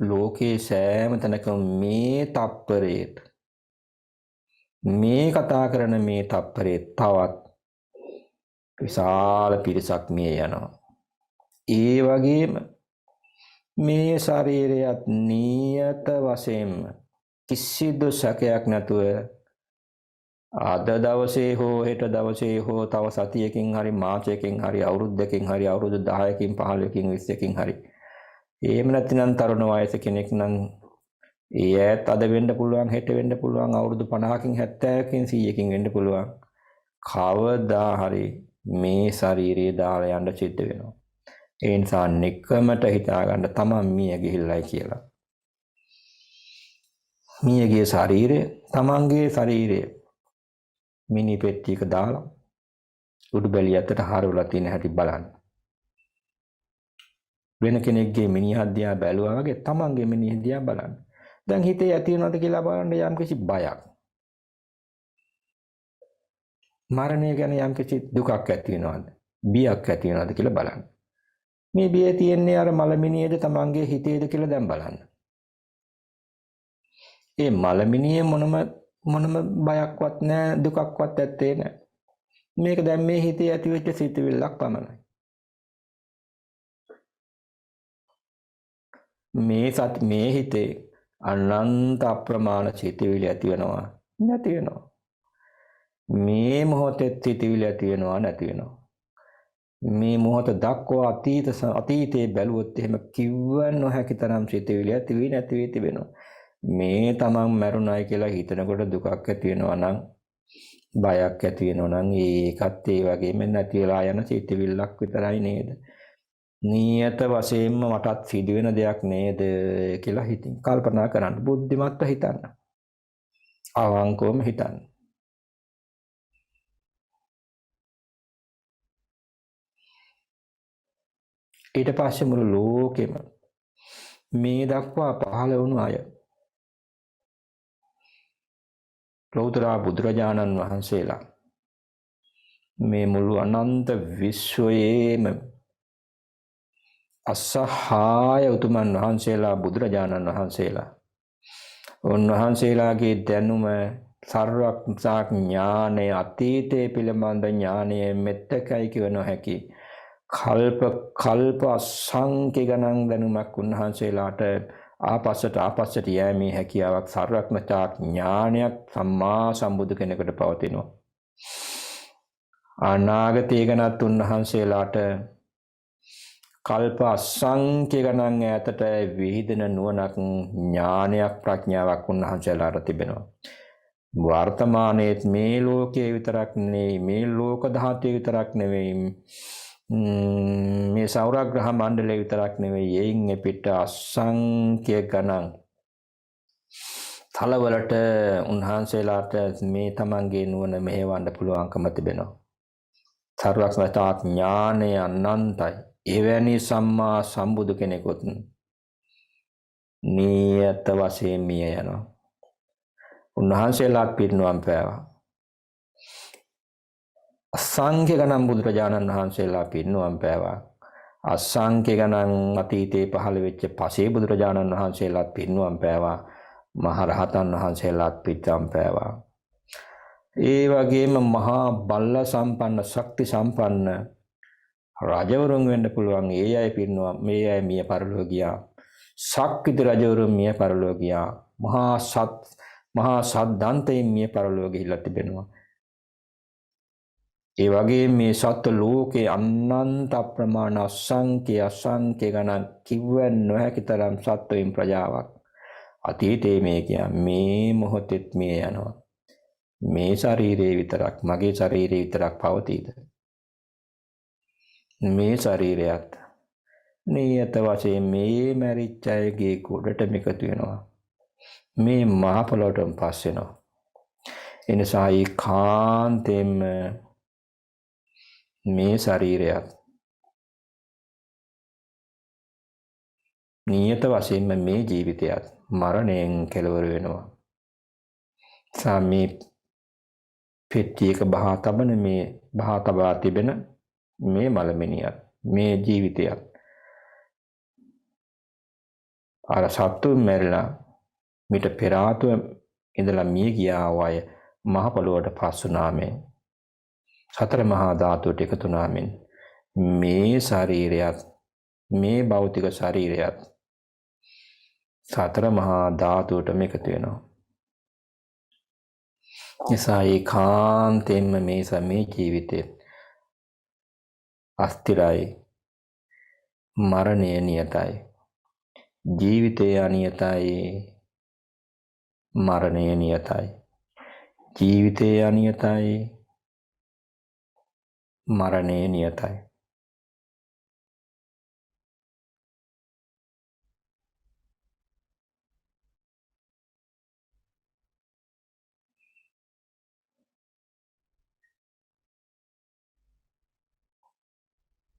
ලෝකේ සෑම තැනකම මේ තප්පරේට මේ කතා කරන මේ තප්පරේ තවත් විශාල පිරිසක් මිය යනවා. ඒ වගේම මේ ශරීරයත් නියත වශයෙන්ම කිසිදු සැකයක් නැතුව අද දවසේ හෝ හෙට දවසේ හෝ තව සතියකින් හරි මාසයකින් හරි අවුරුද්දකින් හරි අවුරුදු 10කින් 15කින් 20කින් හරි එහෙම නැත්නම් තරුණ වයස කෙනෙක් නම් ඒ ඈත් අද වෙන්න පුළුවන් හෙට වෙන්න පුළුවන් අවුරුදු 50කින් 70කින් 100කින් වෙන්න පුළුවන් කවදා හරි මේ ශරීරය දාලා යන්න සිද්ධ වෙනවා. ඒ නිසා නිකමට හිතා ගන්න තමන් මිය ගිහිල්ලයි කියලා. මියගේ ශරීරය තමන්ගේ ශරීරය මිනි පෙට්ටියක දාලා උඩු බැලිය අතට හරවලා තියෙන හැටි බලන්න. වෙන කෙනෙක්ගේ මිනිහා දිහා බැලුවා වගේ තමන්ගේ මිනිහ දිහා බලන්න. දැන් හිතේ ඇති වෙනවද කියලා බලන්න යම්කිසි බයක්. මරණය ගැන යම්කිසි දුකක් ඇති වෙනවද? බියක් ඇති වෙනවද කියලා බලන්න. මේ බිය තියෙන්නේ අර මලමිනියේද තමන්ගේ හිතේද කියලා දැන් බලන්න. ඒ මලමිනියේ මොනම බයක්වත් නැහැ දුකක්වත් ඇත්තේ නැහැ. මේක දැන් මේ හිතේ ඇතිවෙච්ච සිතුවිල්ලක් පමණයි. මේ හිතේ අනන්ත අප්‍රමාණ සිතුවිලි ඇති වෙනවා නැති වෙනවා. මේ මොහොතේ සිතුවිලි ඇති වෙනවා නැති වෙනවා. මේ මොහොත දක්වා අතීතයේ බැලුවොත් එහෙම කිව්ව නොහැකි තරම් සිතුවිලි ඇති වී නැති වී තිබෙනවා. මේ තමන් මරුණයි කියලා හිතනකොට දුකක් ඇති වෙනවා නම් බයක් ඇති වෙනවා නම් ඒකත් ඒ වගේම නැති වෙලා යන සිතුවිල්ලක් විතරයි නේද? නියත වශයෙන්ම මටත් සිදුවෙන දෙයක් නේද කියලා හිතින් කල්පනා කරන්න. බුද්ධිමත්ව හිතන්න. අවංකවම හිතන්න. ඊට පස්සේ මුළු ලෝකෙම මේ දක්වා පහළ වුණු අය ලෞතර බුදුරජාණන් වහන්සේලා මේ මුළු අනන්ත විශ්වයේම අසහාය උතුමන් වහන්සේලා බුදුරජාණන් වහන්සේලා උන්වහන්සේලාගේ දැනුම සර්වඥ ඥානය අතීතයේ පිළිබඳ ඥානය මෙත්තකයි කිව නොහැකි කල්ප අසංඛ්‍ය ගණන් දැනුමක් උන්වහන්සේලාට ආපස්සට යෑමේ හැකියාවක් සර්වඥතා ඥානයක් සම්මා සම්බුදු කෙනෙකුට පවතිනවා. අනාගතයේ ගැනත් උන්වහන්සේලාට කල්ප අසංඛ්‍ය ගණන් ඈතට විහිදෙන නුවණක් ඥානයක් ප්‍රඥාවක් උන්වහන්සේලාට තිබෙනවා. වර්තමානයේත් මේ ලෝකයේ විතරක් නෙවෙයි මේ ලෝක ධාතුවේ විතරක් නෙවෙයි මේ සෞරග්‍රහ මණ්ඩලයේ විතරක් නෙවෙයි එයින් පිට අසංඛ්‍ය ගණන් තලවලට උන්වහන්සේලාට මේ තමන්ගේ නුවණ මෙහෙවන්න පුළුවන්කම තිබෙනවා. සර්වඥතා ඥානය අනන්තයි. එවැනි සම්මා සම්බුදු කෙනෙකුත් නියත වශයෙන් මිය යනවා. උන්වහන්සේලාත් පිරිනුවම් පෑවා. අසංඛ්‍ය ගණන් බුදුරජාණන් වහන්සේලා පිරිනුවම් පෑවා. අසංඛ්‍ය ගණන් අතීතයේ පහළ වෙච්ච පසේ බුදුරජාණන් වහන්සේලාත් පිරිනුවම් පෑවා. මහරහතන් වහන්සේලාත් පිරිනුවම් පෑවා. ඒ වගේම මහා බල සම්පන්න ශක්ති සම්පන්න රජවරුන් වෙන්න පුළුවන් ඒ අය පිරිනුවම් මේ අය මිය පරලෝ ගියා. ශක්තිත රජවරුන් මිය පරලෝ ගියා. මහා සද්දන්තයෙන් මිය පරලෝ ගිහිල්ලා තිබෙනවා. ඒ වගේ මේ සත්ව ලෝකේ අනන්ත ප්‍රමාණ අසංඛ්‍ය ගණන් කිව්ව නොහැකි තරම් සත්වයින් ප්‍රජාවක් අතීතයේ මේ මොහොතෙත් මිය යනවා. මේ ශරීරේ විතරක් මගේ ශරීරේ විතරක් පවතීද? මේ ශරීරයත් නියත වශයෙන් මේ මැරිච්ච අයගේ ගොඩටම එකතු වෙනවා. මේ මහ පොළොවටම පස් වෙනවා. ඒ නිසා ඒකාන්තයෙන්ම මේ ශරීරයත් නියත වශයෙන්ම මේ ජීවිතයත් මරණයෙන් කෙලවර වෙනවා. සාමී පෙට්ටියක බහා තබන මේ බහා තබා තිබෙන මේ මලමිනියත් මේ ජීවිතයත් අර සත්තු මැරිලා මිට පෙර ආතුව ඉඳලා මිය ගියා අය මහ පොළොවට පස් වුණාමෙන් සතර මහා ධාතුවට එකතු වුණාමෙන් මේ ශරීරයත් මේ භෞතික ශරීරයත් සතර මහා ධාතුවටම එකතු වෙනවා. නිසා ඒකාන්තයෙන්ම මේ ජීවිතේ අස්තිරයි, මරණය නියතයි. ජීවිතය අනියතයි, මරණය නියතයි. ජීවිතය අනියතයි, මරණය නියතයි.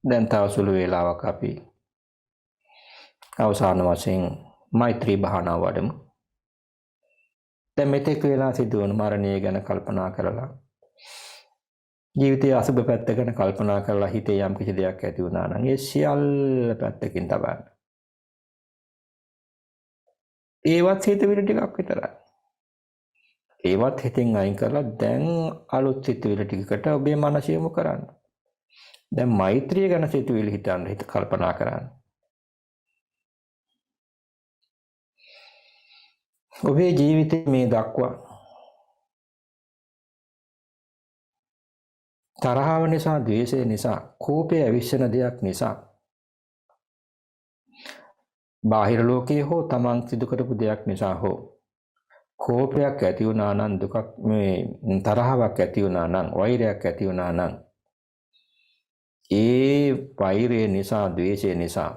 දැන් තව සුළු වේලාවක් අපි අවසාන වශයෙන් මෛත්‍රී භාවනාව වඩමු. දැන් මෙතෙක් වෙලා සිදුවන මරණය ගැන කල්පනා කරලා ජීවිතයේ අසුබ පැත්ත ගැන කල්පනා කරලා හිතේ යම් කිසි දෙයක් ඇති වුණා නම් ඒ සියල්ල පැත්තකින් තබන්න. ඒවත් හිතවිලි ටිකක් විතරයි. ඒවත් හිතෙන් අයින් කරලා දැන් අලුත් හිතවිලි ටිකකට ඔබේ මනස යොමු කරන්න. දැන් මෛත්‍රිය ගැන සිතුවිලි හිතන්න හිත කල්පනා කරන්න. ඔබේ ජීවිතේ මේ දක්වා තරහව නිසා, ද්වේෂය නිසා, කෝපය අවිශ්වන දෙයක් නිසා, බාහිර ලෝකයේ හෝ තමන් සිදු කරපු දෙයක් නිසා හෝ කෝපයක් ඇති වුණා නම්, දුකක් මේ තරහවක් ඇති වුණා නම්, වෛරයක් ඇති වුණා නම් ඒ වෛරය නිසා, ද්වේෂය නිසා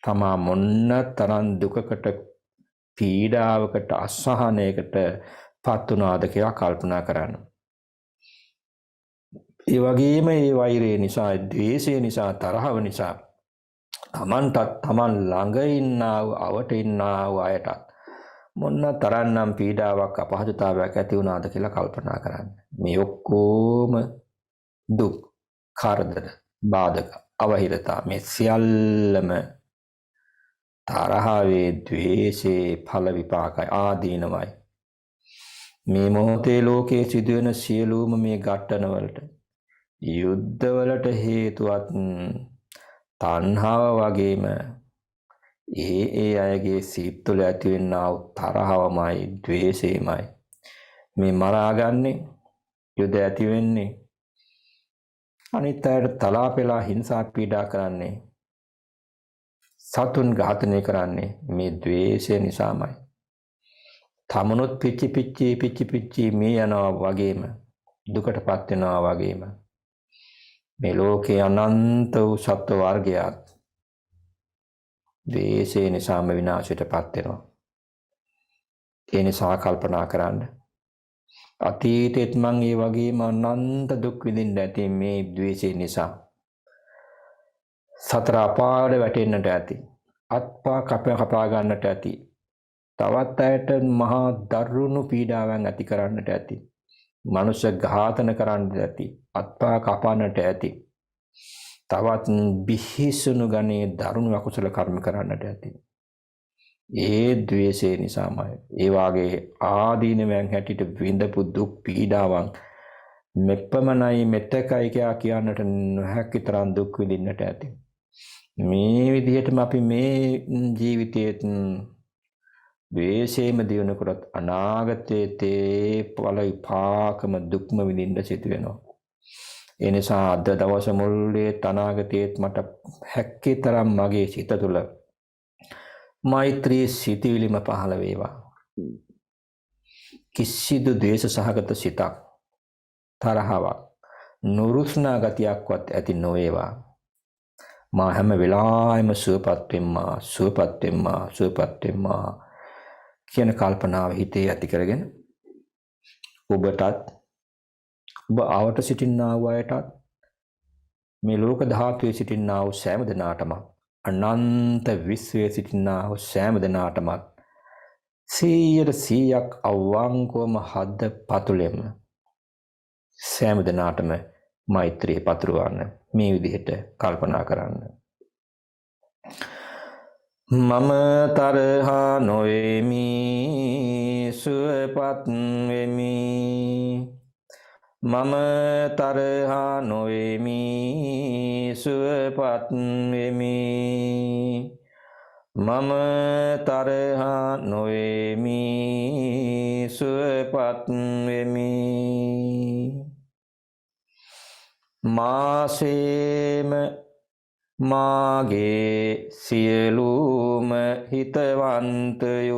තමා මොන්න තරම් දුකකට, පීඩාවකට, අසහනයකට පත් වුණාද කියලා කල්පනා කරන්න. ඒ වගේම ඒ වෛරය නිසා, ද්වේෂය නිසා, තරහව නිසා තමන්ටත් තමන් ළඟ ඉන්නා වූ, අවට ඉන්නා වූ අයටත් මොන්න තරම්නම් පීඩාවක්, අපහසුතාවයක් ඇති වුණාද කියලා කල්පනා කරන්න. මේ ඔක්කොම දුක්, කරදර, බාධක, අවහිරතා මේ සියල්ලම තරහවේ, ද්වේෂයේ ඵල විපාකයි, ආදීනවයි. මේ මොහොතේ ලෝකයේ සිදුවෙන සියලුම මේ ඝට්ටන වලට, යුද්ධ වලට හේතුවත් තණ්හාව වගේම ඒ අයගේ සිත් තුළ ඇතිවෙනා වූ තරහවමයි, ද්වේෂයමයි. මේ මරාගන්නේ, යුද්ධ ඇති වෙන්නේ, අනිත් අයට තලා පෙලා හිංසා පීඩා කරන්නේ, සතුන් ඝාතනය කරන්නේ මේ ද්වේෂය නිසාමයි. තමනුත් පිච්චි පිච්චි මේ යනවා වගේම, දුකටපත් වෙනවා වගේම මේ ලෝකේ අනන්ත වූ සත්ව වර්ගයාත් ද්වේෂය නිසාම විනාශයටපත් වෙනවා. ඒ නිසා කල්පනා කරන්න. අතීතෙත් මං ඒ වගේම අනන්ත දුක් විඳින්න ඇති මේ ද්වේෂය නිසා. සතර අපායට වැටෙන්නට ඇති. අත්පා කපා ගන්නට ඇති. තවත් අයට මහා දරුණු පීඩාවන් ඇති කරන්නට ඇති. මනුෂ්‍ය ඝාතන කරන්නට ඇති. අත්පා කපන්නට ඇති. තවත් බිහිසුණු ගණේ දරුණු අකුසල කර්ම කරන්නට ඇති. ඒ ද්වේෂය නිසාමයි. ඒ වාගේ ආදීනවයන් හැටියට විඳපු දුක් පීඩාවන් මෙපමණයි, මෙතකයි කියන්නට නොහැකි තරම් දුක් විඳින්නට ඇති. මේ විදිහටම අපි මේ ජීවිතයේ ද්වේෂයම දිනු කරත් අනාගතයේ තේ ඵල විපාකම දුක්ම විඳින්න සිදු වෙනවා. ඒ නිසා අද දවස මුල්ලේ අනාගතයේත් මට හැක්කේ තරම් මගේ සිත තුළ මෛත්‍රී සිතිවිලිම පහළ වේවා. කිසිදු ද්වේෂ සහගත සිතක්, තරහවක්, නුරුස්නා ගතියක්වත් ඇති නොවේවා. මා හැම වෙලාවෙම සුවපත් වෙම්මා කියන කල්පනාව හිතේ ඇති කරගෙන ඔබටත්, ඔබ ආවට සිටින්නා වූ අයටත්, මේ ලෝක ධාතුවේ සිටින්නා වූ සෑම දෙනාටම, අනන්ත විශ්වයේ සිටින්නා වූ සෑම දෙනාටම 100ක් අවංකවම හද පතුලෙම සෑම දිනාටම මෛත්‍රිය පතුරවන්න. මේ විදිහට කල්පනා කරන්න. මම තරහා නොවෙමි සුවපත් වෙමි. මම තරහා නොවෙමි සුවපත් වෙමි. මම තරහා නොවෙමි සුවපත් වෙමි. මාසේම මාගේ සියලුම හිතවන්තයෝද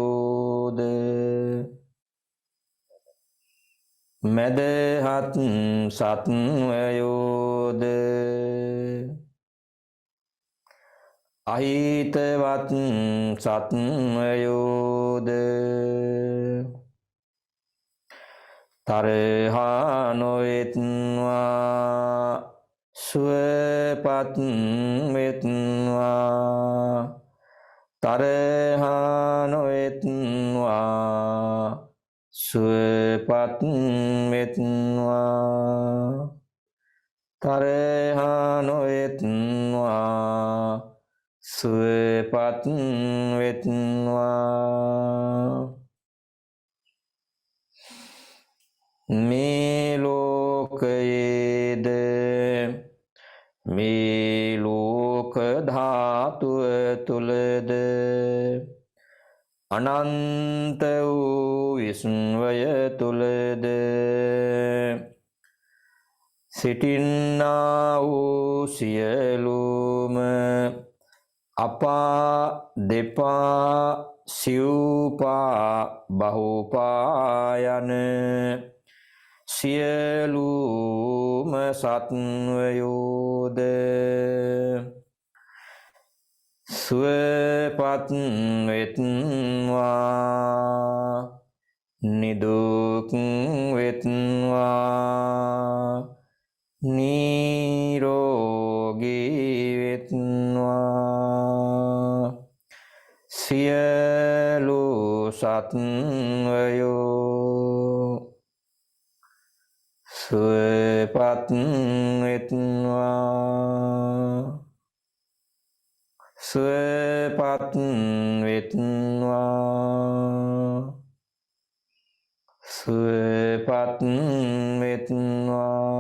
මැදහත් සත්වයෝද අහිතවත් සත්වයෝද තරහා නොවෙත්වා සුවපත් වෙත්වා. තරහා නොවෙත්වා සුවපත් වෙත්වා. තරහා නොවෙත්වා සුවපත් වෙත්වා. මේ ලෝකයේද මේ ලෝක ධාතුව තුලද අනන්ත වූ විශ්වය තුලද සිටින්නා වූ සියලුම අපා දෙපා සිව්පා බහුපා යන සියලුම සත්වයෝද සුවපත් වෙත්වා නිදුක් වෙත්වා නිරෝගී වෙත්වා. සියලු සත්වයෝ සුවපත් වෙත්වා සුවපත් වෙත්වා සුවපත් වෙත්වා.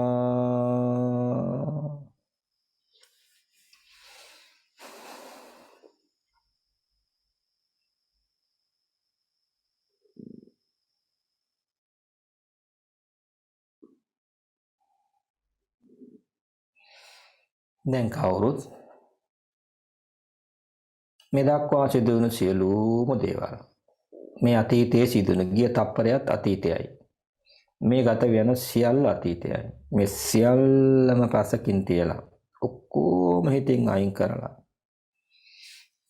දැන් කවුරුත් මේ දක්වා සිදුවුණු සියලුම දේවල් මේ අතීතයේ සිදුවන ගිය තප්පරයත් අතීතයයි. මේ ගත වෙන සියල්ල අතීතයයි. මේ සියල්ලම පසකින් තියලා ඔක්කොම හිතින් අයින් කරලා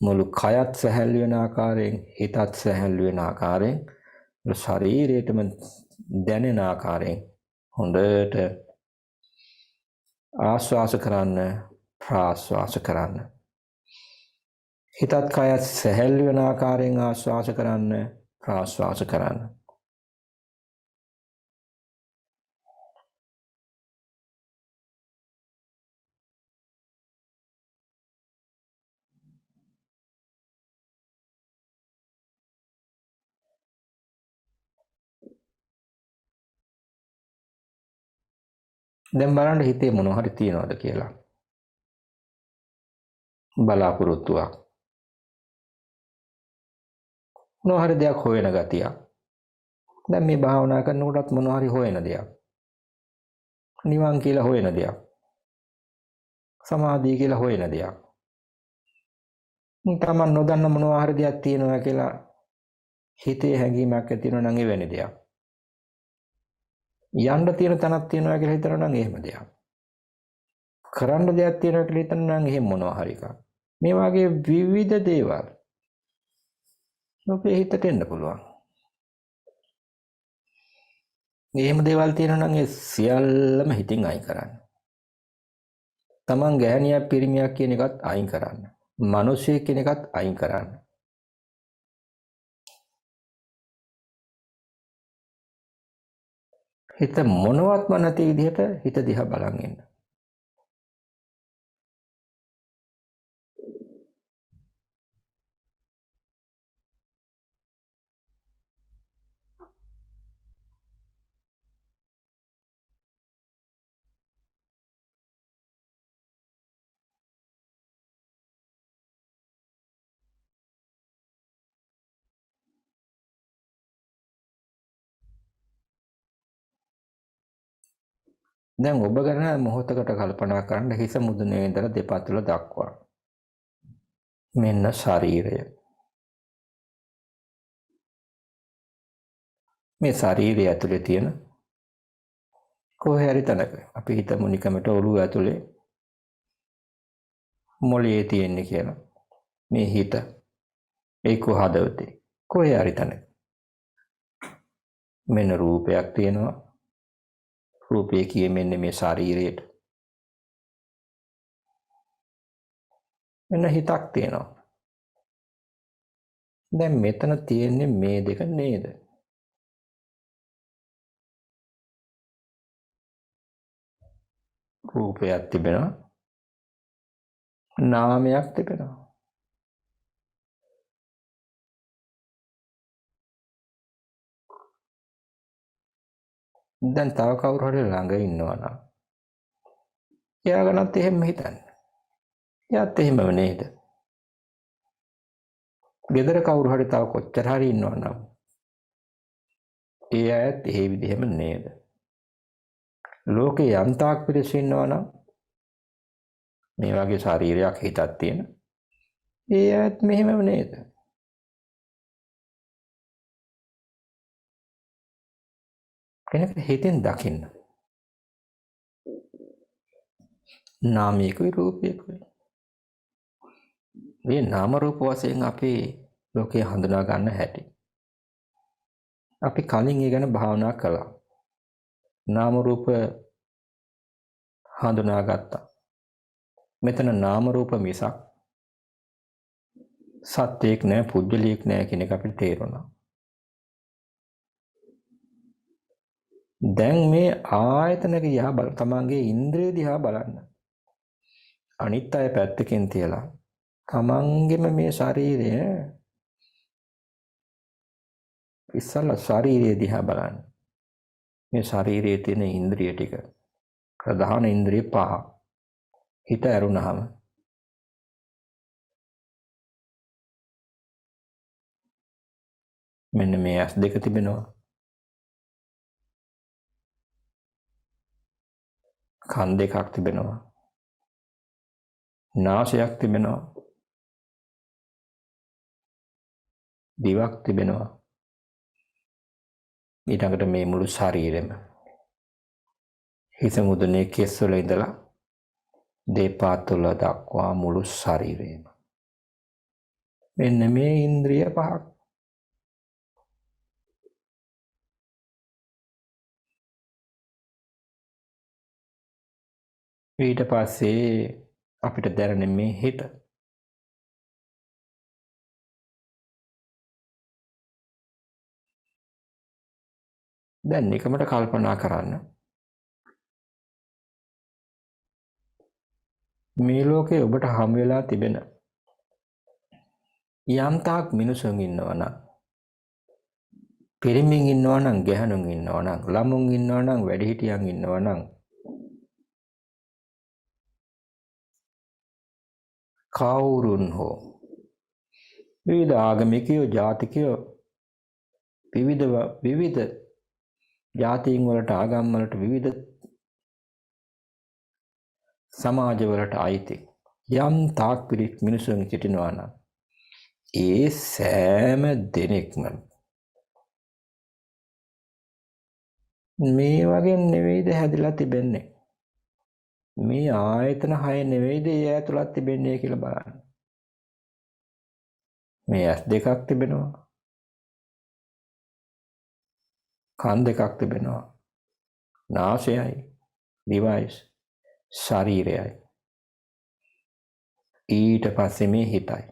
මුළු කයත් සැහැල්ලු වෙන ආකාරයෙන් හිතත් සැහැල්ලු වෙන ආකාරයෙන් ශරීරයටම දැනෙන ආකාරයෙන් හොඳට ආශ්වාස කරන්න ප්‍රාශ්වාස කරන්න. හිතත් කයත් සැහැල්ලු වෙන ආකාරයෙන් ආශ්වාස කරන්න ප්‍රාශ්වාස කරන්න. දැන් බලන්න හිතේ මොනවා හරි තියනවද කියලා. බලාපොරොත්තුවක්. මොනවා හරි දෙයක් හොයන ගතියක්. දැන් මේ භාවනා කරනකොටත් මොනවා හරි හොයන දෙයක්. නිවන් කියලා හොයන දෙයක්. සමාධිය කියලා හොයන දෙයක්. තමන් නොදන්න මොනවා හරි දෙයක් තියෙනවා කියලා හිතේ හැඟීමක් ඇති වෙනවා නම් එවැනි දෙයක්. යන්න තියෙන තැනක් තියෙනවා කියලා හිතනවා නම් එහෙම දෙයක්. කරන්න දෙයක් තියෙනවා කියලා හිතනවා නම් එහෙම මොනවා හරි එකක්. මේ වගේ විවිධ දේවල් ඔබේ හිතට එන්න පුළුවන්. එහෙම දේවල් තියෙනවා නම් ඒ සියල්ලම හිතින් අයින් කරන්න. තමන් ගැහණියක් පිරිමියක් කියන එකත් අයින් කරන්න. මිනිසෙක් කියන එකත් අයින් කරන්න. හිත මොනවත්ම නැති විදිහට හිත දිහා බලන් ඉන්න. දැන් ඔබ ගැන මොහොතකට කල්පනා කරන්න හිස මුදුනේ ඉඳලා දෙපතුල දක්වා. මෙන්න ශරීරය. මේ ශරීරය ඇතුලේ තියෙන කොහේ හරි තැනක අපි හිතමු නිකමට ඔළුව ඇතුලේ මොළයේ තියෙන්නේ කියලා. මේ හිත ඒක හදවතේ කොහේ හරි තැනක මෙන්න රූපයක් තියෙනවා. රූපය කියෙන්නේ මේ ශරීරයට. මෙන්න හිතක් තියෙනවා. දැන් මෙතන තියෙන්නේ මේ දෙක නේද? රූපයක් තිබෙනවා. නාමයක් තිබෙනවා. දැන් තව කවුරු හරි ළඟ ඉන්නවා නම් එයා ගැනත් එහෙම හිතන්න. එයාත් එහෙමම නේද? ගෙදර කවුරු හරි තව කොච්චර හරි ඉන්නවා නම් ඒ අයත් ඒ විදිහම නේද? ලෝකේ යම්තාක් පිරිස ඉන්නවා නම් මේ වගේ ශරීරයක් හිතක් තියෙන ඒ අයත් මෙහෙමම නේද? කෙනෙක් හිතෙන් දකින්න. නාමයකයි රූපයකයි. මේ නාම රූප වශයෙන් අපි ලෝකේ හඳුනා ගන්න හැටි. අපි කලින් ඒ ගැන භාවනා කළා. නාම රූප හඳුනා ගත්තා. මෙතන නාම රූප මිසක් සත්‍යයක් නෑ, පුජ්‍යලියක් නෑ කියන එක අපිට තේරුණා. දැන් මේ ආයතනක දිහා බල, තමන්ගේ ඉන්ද්‍රිය දිහා බලන්න. අනිත් අය පැත්තකින් තියලා තමන්ගෙම මේ ශරීරය ඉස්සල්ලා ශරීරය දිහා බලන්න. මේ ශරීරයේ තියෙන ඉන්ද්‍රිය ටික, ප්‍රධාන ඉන්ද්‍රිය 5. හිත ඇරුණාම මෙන්න මේ ඇස් දෙක තිබෙනවා. කන් දෙකක් තිබෙනවා. නාසයක් තිබෙනවා. දිවක් තිබෙනවා. ඊටකට මේ මුළු ශරීරෙම හිස මුදුනේ කෙස් වල ඉඳලා දෙපතුල දක්වා මුළු ශරීරයම මෙන්න මේ ඉන්ද්‍රිය 5ක්. ඊට පස්සේ අපිට දැනෙන මේ හිත දැන් නිකමට කල්පනා කරන්න. මේ ලෝකේ ඔබට හම් වෙලා තිබෙන යම් තාක් මිනිසුන් ඉන්නවා නම්, පිරිමින් ඉන්නවා නම්, ගැහණුන් ඉන්නවා නම්, ළමුන් ඉන්නවා නම්, වැඩිහිටියන් ඉන්නවා නම්, කවුරුන් හෝ විවිධ ආගමිකයෝ, ජාතිකයෝ, විවිධ ජාතීන් වලට, ආගම් වලට, විවිධ සමාජ වලට අයිති යම් තාක් මිනිසුන් සිටිනවා නම් ඒ සෑම දෙනෙක්ම මේ වගේ නෙවෙයිද හැදිලා තිබෙන්නේ? මේ ආයතන 6 නෙවෙයිද ඒ ඇතුළත් තිබෙන්නේ කියලා බලන්න. මේ ඇස් දෙකක් තිබෙනවා. කන් දෙකක් තිබෙනවා. නාසයයි, දිවයි, ශරීරයයි. ඊට පස්සේ මේ හිතයි.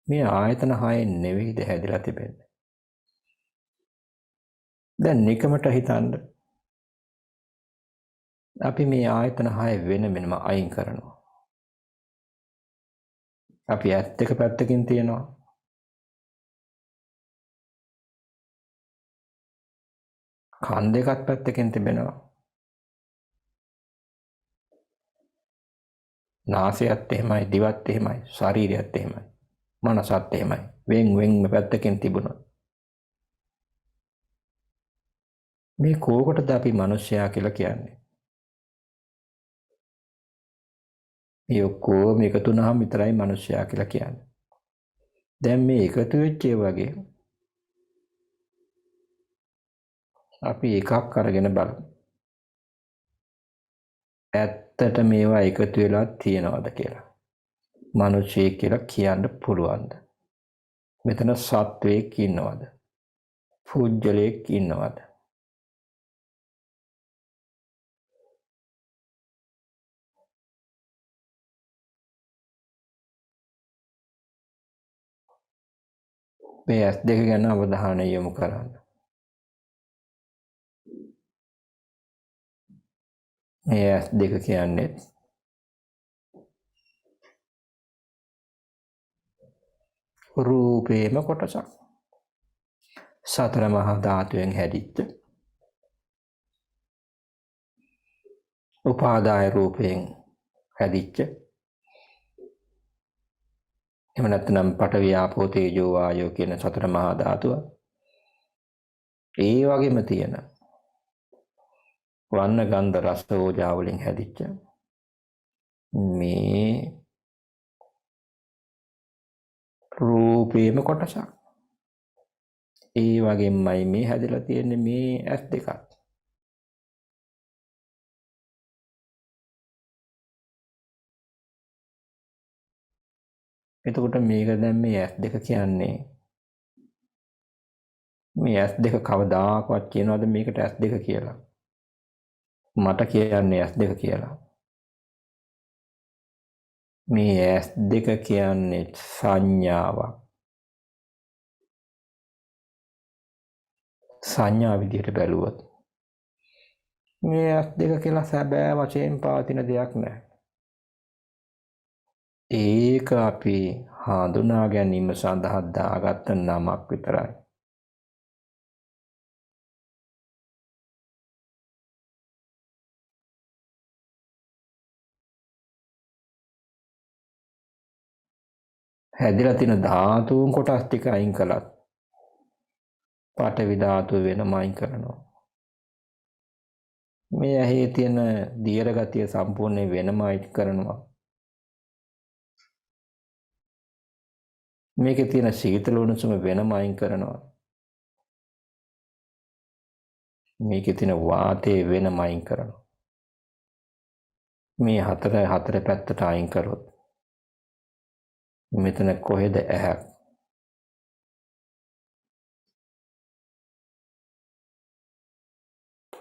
මේ ආයතන 6 නෙවෙයිද හැදිලා තිබෙන්නේ? දැන් නිකමට හිතන්න අපි මේ ආයතන 6 වෙන වෙනම අයින් කරනවා. අපි ඇස් දෙක පැත්තකින් තියනවා. කන් දෙකත් පැත්තකින් තිබෙනවා. නාසයත් එහෙමයි, දිවත් එහෙමයි, ශරීරයත් එහෙමයි, මනසත් එහෙමයි. වෙන් වෙන්ම පැත්තකින් තිබුණා. මේ කෝකටද අපි මිනිස්සයා කියලා කියන්නේ? මේ ඔක්කොම එකතු වුණාම විතරයි මිනිස්සයා කියලා කියන්නේ. දැන් මේ එකතු වෙච්ච වගේ අපි එකක් අරගෙන බලමු. ඇත්තට මේවා එකතු වෙලා තියනවද කියලා. මිනිස්සෙක් කියලා කියන්න පුළුවන්ද? මෙතන සත්වයෙක් ඉන්නවද? පුජ්‍යලයක් ඉන්නවද? මේ ඇස් දෙක ගැන අවධානය යොමු කරන්න. මේ ඇස් දෙක කියන්නේ රූපේම කොටසක්. සතර මහා ධාතුවෙන් හැදිච්ච උපාදාය රූපයෙන් හැදිච්ච එහෙම නැත්නම් පඨවි ආපෝ තේජෝ වායෝ කියන සතර මහා ධාතුව. ඒ වගේම තියෙන වර්ණ ගන්ධ රස ඕජා වලින් හැදිච්ච මේ රූපේම කොටසක්. ඒ වගේමයි මේ හැදලා තියෙන්නේ මේ ඇස් දෙකත්. එතකොට මේක දැන් මේ ඇස් දෙක කියන්නේ මේ ඇස් දෙක කවදාකවත් කියනවද මේකට ඇස් දෙක කියලා? මට කියන්නේ ඇස් දෙක කියලා. මේ ඇස් දෙක කියන්නේ සංඥාවක්. සංඥා විදිහට බැලුවොත් මේ ඇස් දෙක කියලා සැබෑ වශයෙන් පවතින දෙයක් නැහැ. ඒක අපි හඳුනා ගැනීම සඳහා දාගත්ත නමක් විතරයි. හැදිලා තියෙන ධාතුන් කොටස් ටික අයින් කළත් පඨවි ධාතුව වෙනම අයින් කරනවා. මේ ඇහි තියෙන දියර ගතිය සම්පූර්ණයෙන් වෙනම අයින් කරනවා. මේකේ තියෙන සීතල උණුසුම වෙනම අයින් කරනවා. මේකේ තියෙන වාතය වෙනම අයින් කරනවා. මේ හතර පැත්තට අයින් කරොත් මෙතන කොහෙද ඇහක්?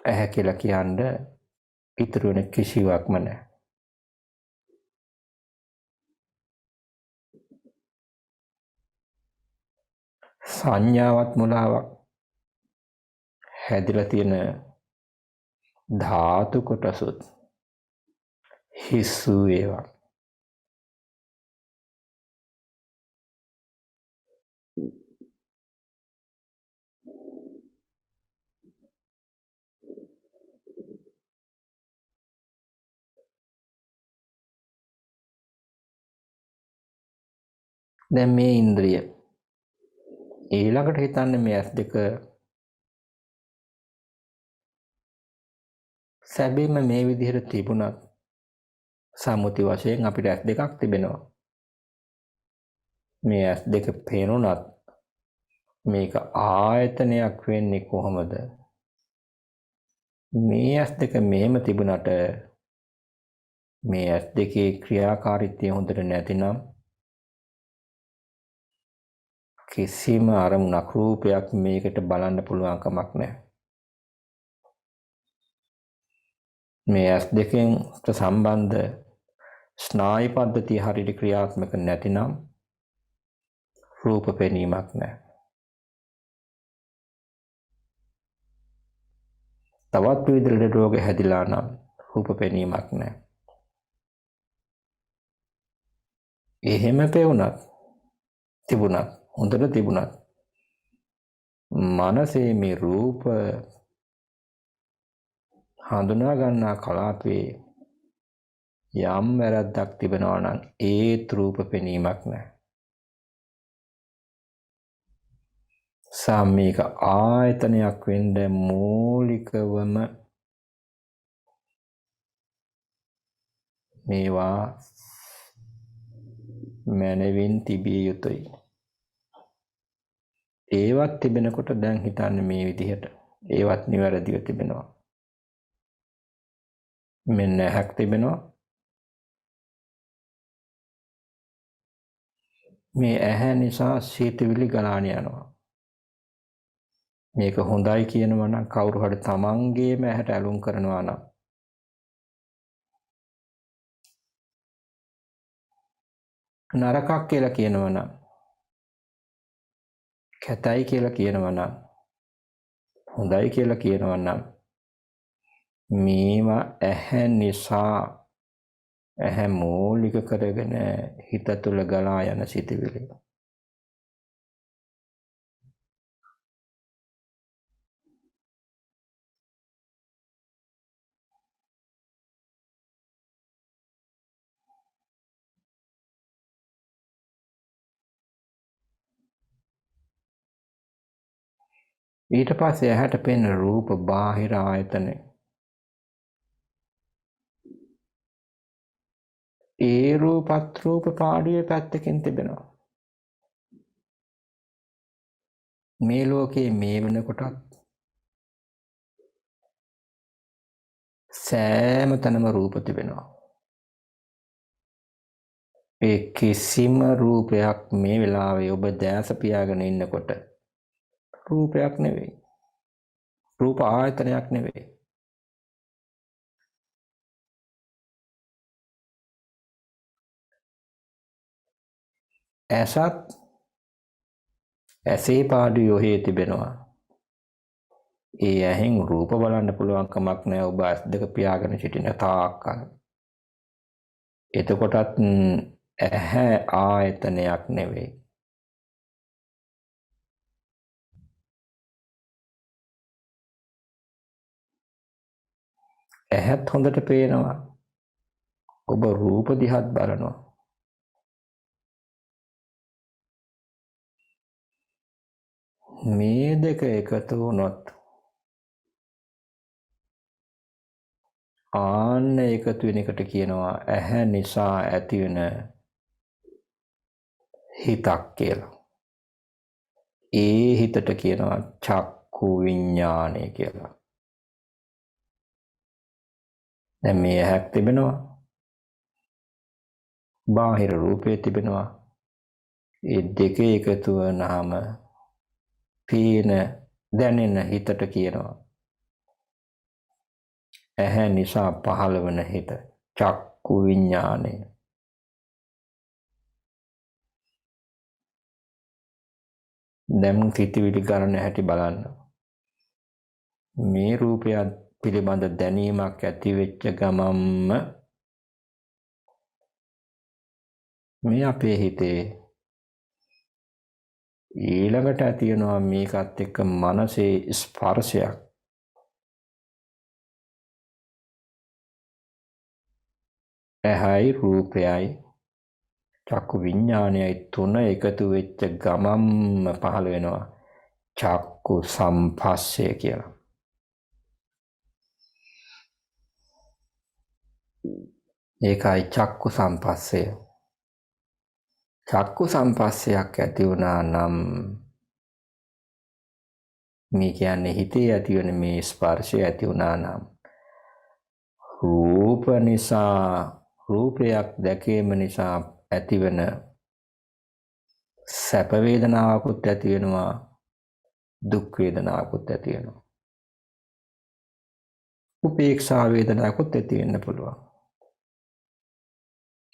ඇහැ කියලා කියන්නේ ඉතුරු වෙන කිසිවක්ම නැහැ. සංඥාවත් මුලාවක්. හැදිලා තියෙන ධාතු කොටසුත් හිස්සු ඒවා. දැන් මේ ඉන්ද්‍රිය ඊළඟට හිතන්නේ මේ ඇස් දෙක සැබීම මේ විදිහට තිබුණත් සම්මුති වශයෙන් අපිට ඇස් දෙකක් තිබෙනවා. මේ ඇස් දෙක පේනුණත් මේක ආයතනයක් වෙන්නේ කොහොමද? මේ ඇස් දෙක මෙහෙම තිබුණට මේ ඇස් දෙකේ ක්‍රියාකාරීත්වය හොඳට නැතිනම් කිසිම අරමුණක් රූපයක් මේකට බලන්න පුළුවන් කමක් නැහැ. මේ ඇස් දෙකෙන් සම්බන්ධ ස්නායු පද්ධතිය හරියට ක්‍රියාත්මක නැතිනම් රූප පෙනීමක් නැහැ. තවත් විවිධ ලෙඩ රෝග හැදිලා නම් රූප පෙනීමක් නැහැ. එහෙම පෙවුනත් තිබුණත් හොඳට තිබුණත් මනසේ මේ රූප හඳුනා ගන්නා කලාපේ යම් වැරද්දක් තිබෙනවා නම් ඒත් රූප පෙනීමක් නැහැ. සාමීක ආයතනයක් වෙන්න මූලිකවම මේවා මනවින් තිබිය යුතුයි. ඒවත් තිබෙනකොට දැන් හිතන්නේ මේ විදිහට ඒවත් නිවැරදිව තිබෙනවා. මෙන්න ඇහක් තිබෙනවා. මේ ඇහැ නිසා සිතුවිලි ගලාන යනවා. මේක හොඳයි කියනවා නම් කවුරු හරි තමන්ගේම ඇහැට ඇලුම් කරනවා නම් නරකක් කියලා කියනවා නම් කැතයි කියලා කියනවා නම් හොඳයි කියලා කියනවා නම් මේවා ඇහැ නිසා ඇහැ මූලික කරගෙන හිත තුළ ගලා යන සිතුවිලි. ඊට පස්සේ ඇහැට පෙනෙන රූප බාහිර ආයතන ඒ රූපත් රූප පාඩුවේ පැත්තකින් තිබෙනවා. මේ ලෝකේ මේ වෙනකොටත් සෑම තැනම රූප තිබෙනවා. ඒ කිසිම රූපයක් මේ වෙලාවේ ඔබ දැස පියාගෙන ඉන්නකොට රූපයක් නෙවෙයි. රූප ආයතනයක් නෙවෙයි. ඇසත් ඇසේ පාඩුවේ ඔහේ තිබෙනවා. ඒ ඇහෙන් රූප බලන්න පුළුවන් කමක් නැහැ ඔබ ඇස් දෙක පියාගෙන සිටින තාක්කල්. එතකොටත් ඇහැ ආයතනයක් නෙවෙයි. ඇහත් හොඳට පේනවා. ඔබ රූප දිහත් බලනවා. මේ දෙක එකතු වුණොත් ආන්න එකතු වෙන එකට කියනවා ඇහැ නිසා ඇතිවෙන හිතක් කියලා. ඒ හිතට කියනවා චක්කු විඤ්ඤාණය කියලා. දැන් මේ ඇහක් තිබෙනවා. බාහිර රූපේ තිබෙනවා. ඒ දෙක එකතු වුණාම පේන දැනෙන හිතට කියනවා ඇහැ නිසා පහළ වන හිත චක්කු විඤ්ඤාණය. දැන් සිතුවිලි ගන්න හැටි බලන්න. මේ රූපය පිළිබඳ දැනීමක් ඇති වෙච්ච ගමම්ම මේ අපේ හිතේ ඊළඟට ඇති වෙනවා මේකත් එක්ක මනසේ ස්පර්ශයක්. ඇහැයි රූපයයි චක්කු විඤ්ඤාණයයි තුන එකතු වෙච්ච ගමම්ම පහළ වෙනවා චක්කු සම්පස්සේ කියලා. ඒකයි චක්කු සම්පස්සේ. චක්කු සම්පස්සයක් ඇති වුණා නම් මේ කියන්නේ හිතේ ඇතිවන මේ ස්පර්ශය ඇති වුණා නම් රූප නිසා රූපයක් දැකීම නිසා ඇතිවන සැප වේදනාවකුත් ඇති වෙනවා දුක් වේදනාවකුත් ඇති වෙනවා උපේක්ෂා වේදනාවකුත් ඇති වෙන්න පුළුවන්.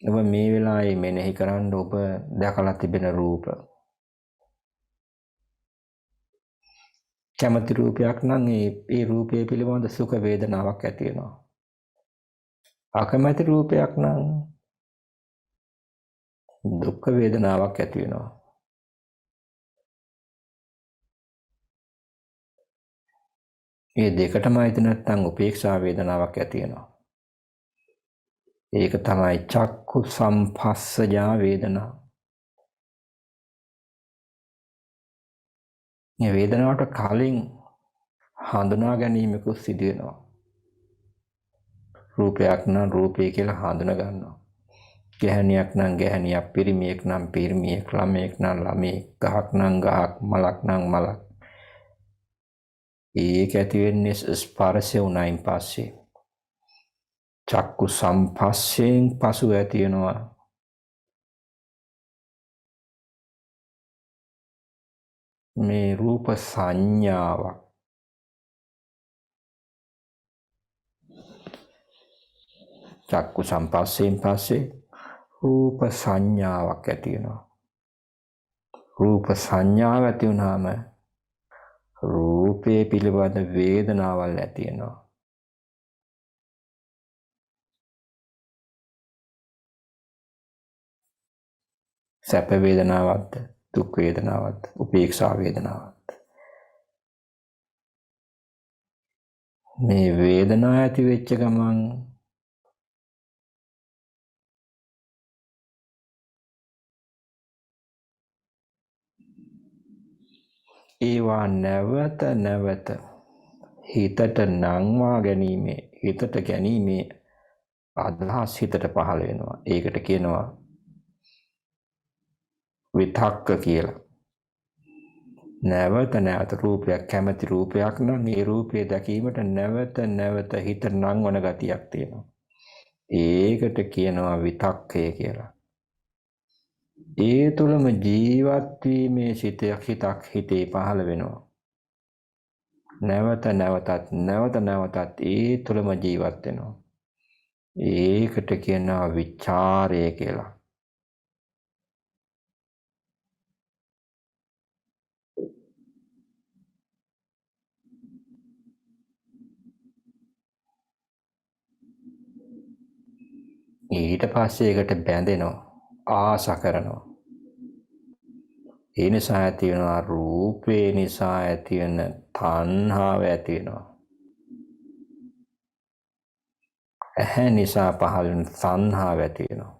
ඔබ මේ වෙලාවේ මෙනෙහි කරන්න ඔබ දැකලා තිබෙන රූප කැමති රූපයක් නම් ඒ රූපය පිළිබඳ සුඛ වේදනාවක් ඇති වෙනවා. අකමැති රූපයක් නම් දුක් වේදනාවක් ඇති වෙනවා. මේ දෙකටම ඇති නැත්නම් උපේක්ෂා වේදනාවක් ඇති වෙනවා. ඒක තමයි චක්කු සම්පස්සජා වේදනා. මේ වේදනාවට කලින් හඳුනා ගැනීමකුත් සිදු වෙනවා. රූපයක් නම් රූපය කියලා හඳුනා ගන්නවා. ගැහණියක් නම් ගැහණියක්, පිරිමියෙක් නම් පිරිමියෙක්, ළමයෙක් නම් ළමයෙක්, ගහක් නම් ගහක්, මලක් නම් මලක්. ඒක ඇති වෙන්නේ ස්පර්ශය උනායින් පස්සේ. චක්කු සම්පස්සයෙන් පසු ඇති වෙනවා මේ රූප සංඥාවක්. චක්කු සම්පස්සයෙන් පස්සේ රූප සංඥාවක් ඇති වෙනවා. රූප සංඥාව ඇති වුණාම රූපේ පිළිබඳ වේදනාවල් ඇති වෙනවා. සැප වේදනාවක්ද, දුක් වේදනාවක්ද, උපේක්ෂා වේදනාවක්ද. මේ වේදනාව ඇති වෙච්ච ගමන් ඒවා නැවත නැවත හිතට නංවා ගැනීමේ, හිතට ගැනීමේ අදහස් හිතට පහළ වෙනවා. ඒකට කියනවා විතක්ක කියලා. නැවත නැවත රූපයක්, කැමති රූපයක් නම් ඒ රූපය දැකීමට නැවත නැවත හිත නංවන ගතියක් තියෙනවා. ඒකට කියනවා විතක්කය කියලා. ඒ තුළම ජීවත් වීමේ හිතක් හිතේ පහළ වෙනවා. නැවත නැවතත් ඒ තුළම ජීවත් වෙනවා. ඒකට කියනවා විචාරය කියලා. ඊට පස්සේ ඒකට බැඳෙනවා, ආස කරනවා. ඒ නිසා ඇති වෙනවා රූපේ නිසා ඇති වෙන තණ්හාව ඇති වෙනවා. ඇහැ නිසා පහළ වෙන තණ්හාව ඇති වෙනවා.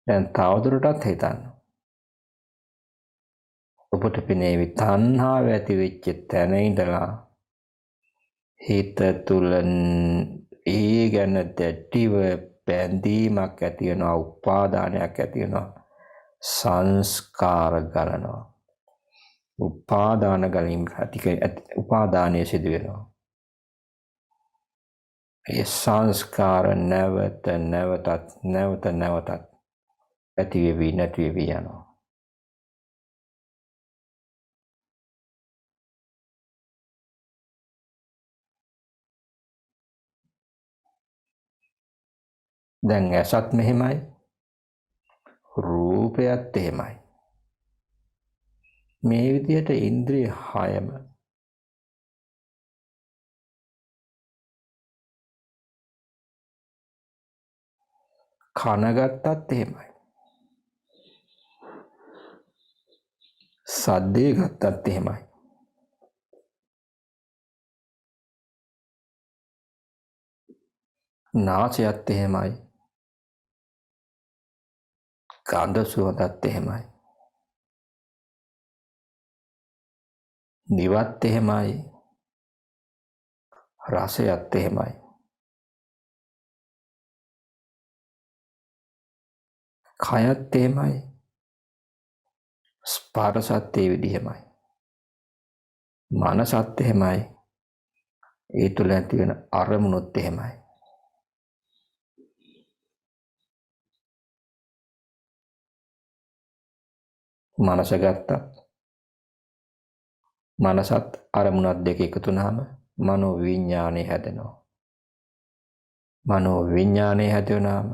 දැන් තවදුරටත් හිතන්න. ඔබට පෙනේවි තණ්හාව ඇති වෙච්ච තැන ඉඳලා හිත තුළ ඒ ගැන දැඩිව බැඳීමක් ඇති වෙනවා, උපාදානයක් ඇති වෙනවා, සංස්කාර ගලනවා. උපාදානය සිදු වෙනවා. ඒ සංස්කාර නැවත නැවතත් ඇති වෙවි නැති වෙවි යනවා. දැන් ඇසත් මෙහෙමයි, රූපයත් එහෙමයි. මේ විදිහට ඉන්ද්‍රිය 6ම කන ගත්තත් එහෙමයි, සද්දේ ගත්තත් එහෙමයි, නාසයත් එහෙමයි, ගන්ධ සුවඳත් එහෙමයි, දිවත් එහෙමයි, රසයත් එහෙමයි, කයත් එහෙමයි, ස්පර්ශත් ඒ විදිහමයි, මනසත් එහෙමයි, ඒ තුළ ඇති වෙන අරමුණුත් එහෙමයි. මනස ගත්තත් මනසත් අරමුණත් දෙක එකතු වුණාම මනෝ විඥානය හැදෙනවා. මනෝ විඥානය හැදුණාම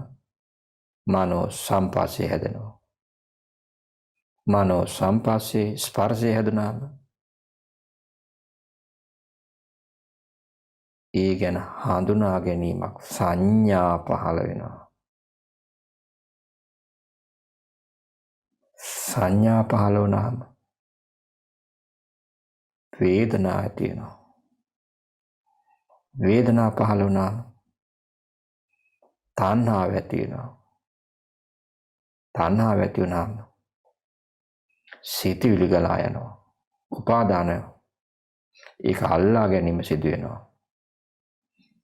මනෝ සම්පස්සේ හැදෙනවා. මනෝ සංපස්සේ ස්පර්ශය හැදුනාම ඒ ගැන හඳුනා ගැනීමක් සංඥා පහළ වෙනවා. සංඥා පහළ වුණාම වේදනා ඇති වෙනවා. වේදනා පහළ වුණාම තණ්හාව ඇති වෙනවා. තණ්හාව ඇති වුණාම සිතවිලි ගලා යනවා. උපාදාන ඒක අල්ලා ගැනීම සිදු වෙනවා.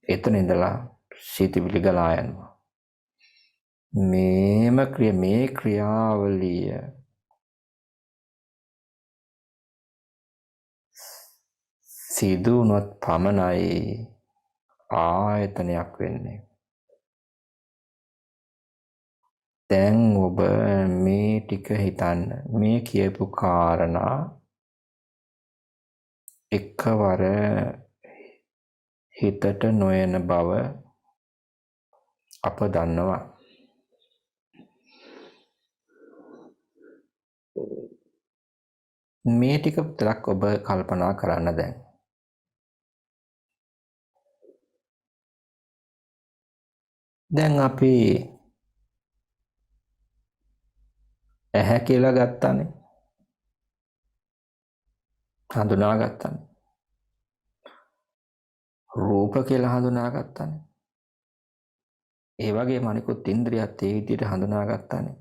එතන ඉඳලා සිතවිලි ගලා යනවා. මේ ක්‍රියාවලිය සිදු වුණොත් පමණයි ආයතනයක් වෙන්නේ. දැන් ඔබ මේ ටික හිතන්න. මේ කියපු කාරණා එකවර හිතට නොයන බව අප දන්නවා. මේ ටික විතරක් ඔබ කල්පනා කරන්න දැන්. දැන් අපි ඇහැ කියලා ගත්තානේ. හඳුනා ගත්තානේ. රූප කියලා හඳුනා ගත්තානේ. ඒ වගේම අනිකුත් ඉන්ද්‍රියත් ඒ විදිහට හඳුනා ගත්තානේ.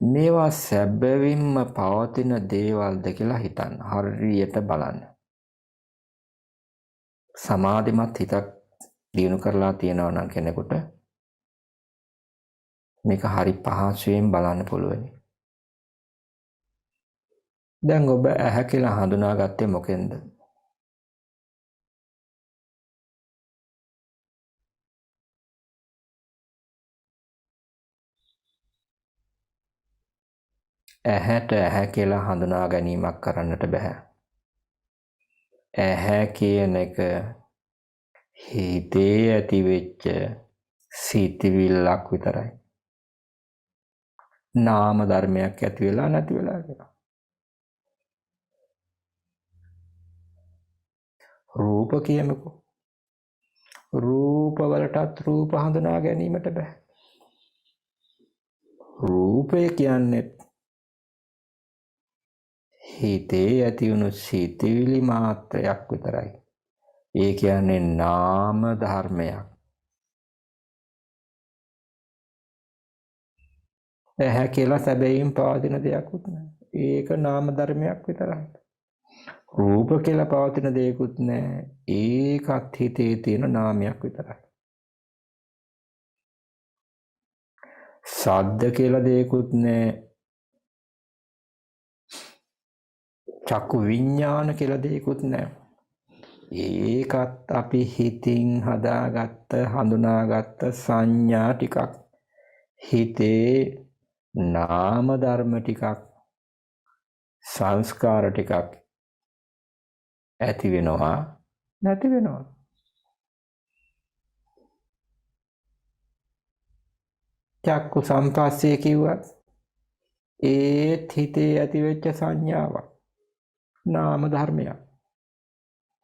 මේවා සැබවින්ම පවතින දේවල්ද කියලා හිතන්න. හරියට බලන්න. සමාධිමත් හිතක් දියුණු කරලා තියෙනවා නම් කෙනෙකුට මේක හරි පහසුවෙන් බලන්න පුළුවන්. දැන් ඔබ ඇහැ කියලා හඳුනාගත්තේ මොකෙන්ද? ඇහැට ඇහැ කියලා හඳුනා ගැනීමක් කරන්නට බෑ. ඇහැ කියන එක හිතේ ඇතිවෙච්ච සිතිවිල්ලක් විතරයි. නාම ධර්මයක් ඇති වෙලා නැති වෙලා කියලා. රූප කියමුකෝ. රූප වලටත් රූප හඳුනා ගැනීමට බෑ. රූපය කියන්නේ හිතේ ඇති වුණු සිතිවිලි මාත්‍රයක් විතරයි. ඒ කියන්නේ නාම ධර්මයක්. ඇහැ කියලා සැබෑයින් පවතින දෙයක්වත් නැහැ. ඒක නාම ධර්මයක් විතරයි. රූප කියලා පවතින දෙයක්වත් නැහැ. ඒකත් හිතේ තියෙන නාමයක් විතරයි. ශබ්ද කියලා දෙයක්වත් නැහැ. චක්කු විඥාන කියලා දෙයක්වත් නැහැ. ඒකත් අපි හිතින් හදාගත්ත හඳුනාගත්ත සංඥා ටිකක්. හිතේ නාම ධර්ම ටිකක් සංස්කාර ටිකක් ඇති වෙනවා නැති වෙනවා. චක්කු සංපස්සේ කිව්වත් ඒත් හිතේ ඇතිවෙච්ච සංඥාවක්. නාම ධර්මයක්.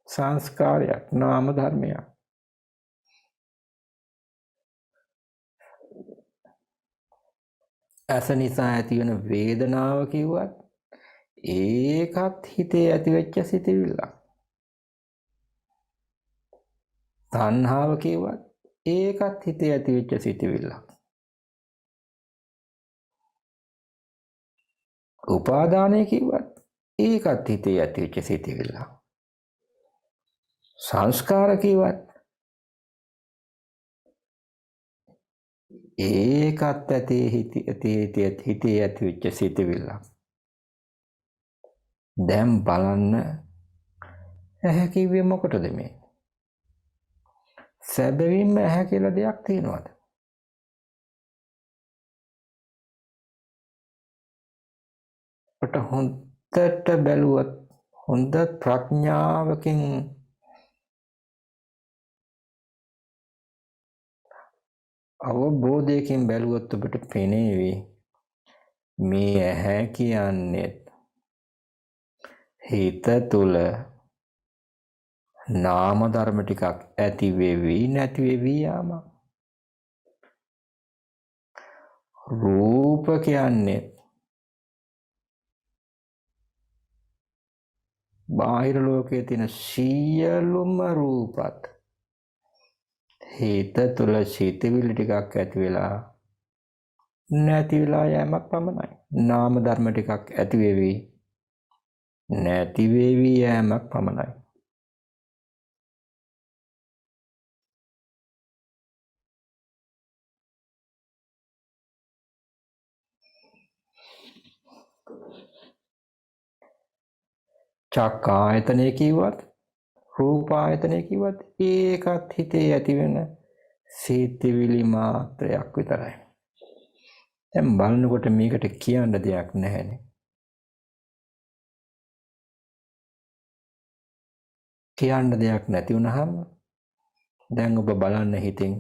සංස්කාරයක් නාම ධර්මයක්. ඇස නිසා ඇතිවන වේදනාව කිව්වත් ඒකත් හිතේ ඇතිවෙච්ච සිතිවිල්ලක්. තණ්හාව කිව්වත් ඒකත් හිතේ ඇතිවෙච්ච සිතිවිල්ලක්. උපාදානය කිව්වත් ඒකත් හිතේ ඇතිවෙච්ච සිතිවිල්ලක්. සංස්කාර කිව්වත් ඒකත් හිතේ ඇතිවෙච්ච සිතිවිල්ලක්. දැන් බලන්න ඇහැ කිව්වේ මොකටද මේ? සැබවින්ම ඇහැ කියලා දෙයක් තියෙනවද? අපට හොඳට බැලුවොත් හොඳ ප්‍රඥාවකින් අවබෝධයකින් බැලුවොත් ඔබට පෙනේවි මේ ඇහැ කියන්නේ හිත තුල නාම ධර්ම ටිකක් ඇති වෙවි නැති වෙවි යාම. රූප කියන්නේ බාහිර ලෝකයේ තියෙන සියලුම රූපත් හිත තුල සිතවිලි ටිකක් ඇති වෙලා නැති වෙලා යෑමක් පමණයි. නාම ධර්ම ටිකක් ඇති වෙවි නැති වෙවි යෑමක් පමණයි. චක්ක ආයතනය කිව්වත් රූප ආයතනය කිව්වත් ඒකත් හිතේ ඇති වෙන සිතවිලි මාත්‍රයක් විතරයි. දැන් බලනකොට මේකට කියන්න දෙයක් නැහැනේ. කියන්න දෙයක් නැති වුනහම දැන් ඔබ බලන්න හිතින්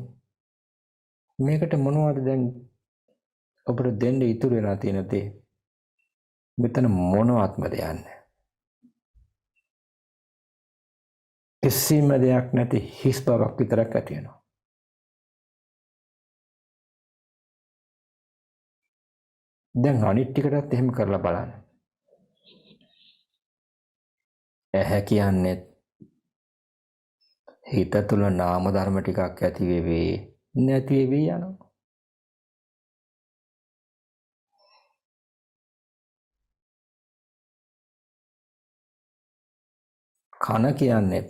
මේකට මොනවද දැන් ඔබට දෙන්න ඉතුරු වෙලා තියෙන දේ? මෙතන මොනවත්ම දෙයක් නැහැ. කිසිම දෙයක් නැති හිස් බවක් විතරක් ඇති වෙනවා. දැන් අනිත් ටිකටත් එහෙම කරලා බලන්න. ඇහැ කියන්නේ හිත තුල නාම ධර්ම ටිකක් ඇති වෙවි නැති වෙවි යනවා. කන කියන්නේ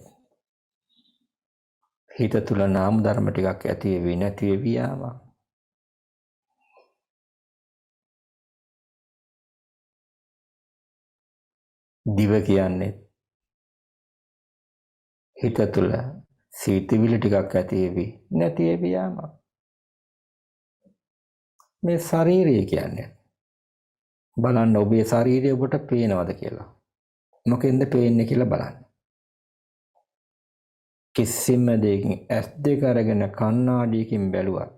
හිත තුල නාම ධර්ම ටිකක් ඇති වෙවි නැති වෙවි යනවා. දිව කියන්නේ හිත තුල සිතවිලි ටිකක් ඇති වෙවි නැති වෙවි යනවා. මේ ශරීරය කියන්නේ බලන්න ඔබේ ශරීරය ඔබට පේනවද කියලා. මොකෙන්ද පේන්නේ කියලා බලන්න. කිසිම දෙයකින් ඇස් දෙක අරගෙන කණ්ණාඩියකින් බැලුවත්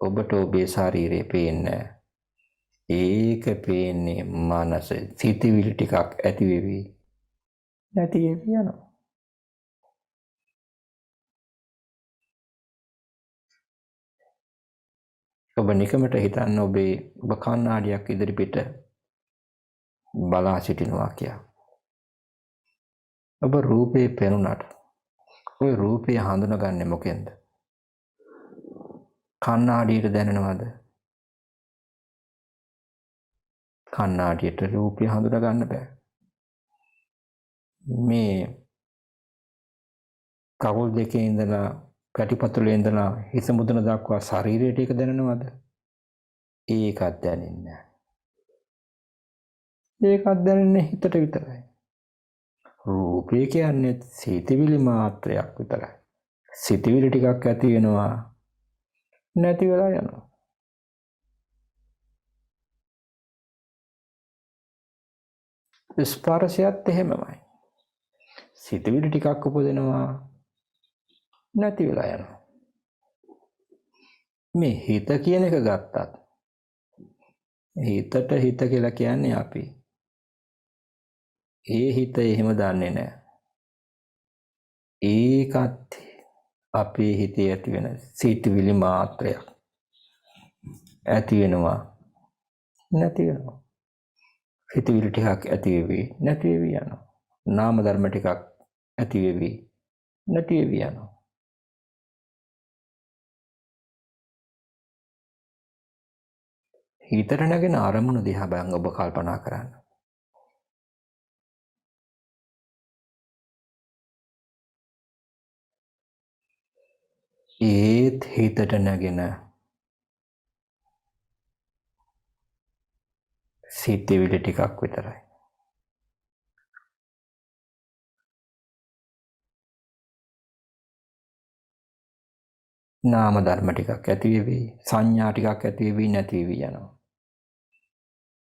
ඔබට ඔබේ ශරීරය පේන්නේ නැහැ. ඒක පේන්නේ මනස සිතවිලි ටිකක් ඇති වෙවි නැති වෙවි යනවා. ඔබ නිකමට හිතන්න ඔබ කණ්ණාඩියක් ඉදිරිපිට බලා සිටිනවා කියලා. ඔබ රූපේ පෙනුනට ඔය රූපය හඳුනගන්නේ මොකෙන්ද? කණ්ණාඩියට දැනෙනවද? කණ්ණාඩියට රූපය හඳුනා ගන්න බෑ. මේ කකුල් දෙකේ ඉඳලා කටිපතුලේ ඉඳලා හිස මුදුන දක්වා ශරීරයට ඒක දැනෙනවද? ඒකත් දැනෙන්නේ නැහැ. ඒකත් දැනෙන්නේ හිතට විතරයි. රූපය කියන්නේ සිතවිලි මාත්‍රයක් විතරයි. සිතවිලි ටිකක් ඇති වෙනවා නැති වෙලා යනවා. ස්පර්ශයත් එහෙමමයි. සිතවිලි ටිකක් උපදිනවා නැති වෙලා යනවා. මේ හිත කියන එක ගත්තත් හිතට හිත කියලා කියන්නේ අපි. ඒ හිත එහෙම දන්නේ නැහැ. ඒකත් අපේ හිතේ ඇති වෙන සිතවිලි මාත්‍රයක්. ඇති වෙනවා නැති වෙනවා. සිතවිලි ටිකක් ඇති වෙවි නැති වෙවි යනවා. නාම ධර්ම ටිකක් ඇති වෙවි නැති වෙවි යනවා. හිතට නැගෙන අරමුණු දිහා බලන් ඔබ කල්පනා කරන්න. ඒත් හිතට නැගෙන සිතවිලි ටිකක් විතරයි. නාම ධර්ම ටිකක් ඇති වෙවි සංඥා ටිකක් ඇති වෙවි නැති වෙවි යනවා.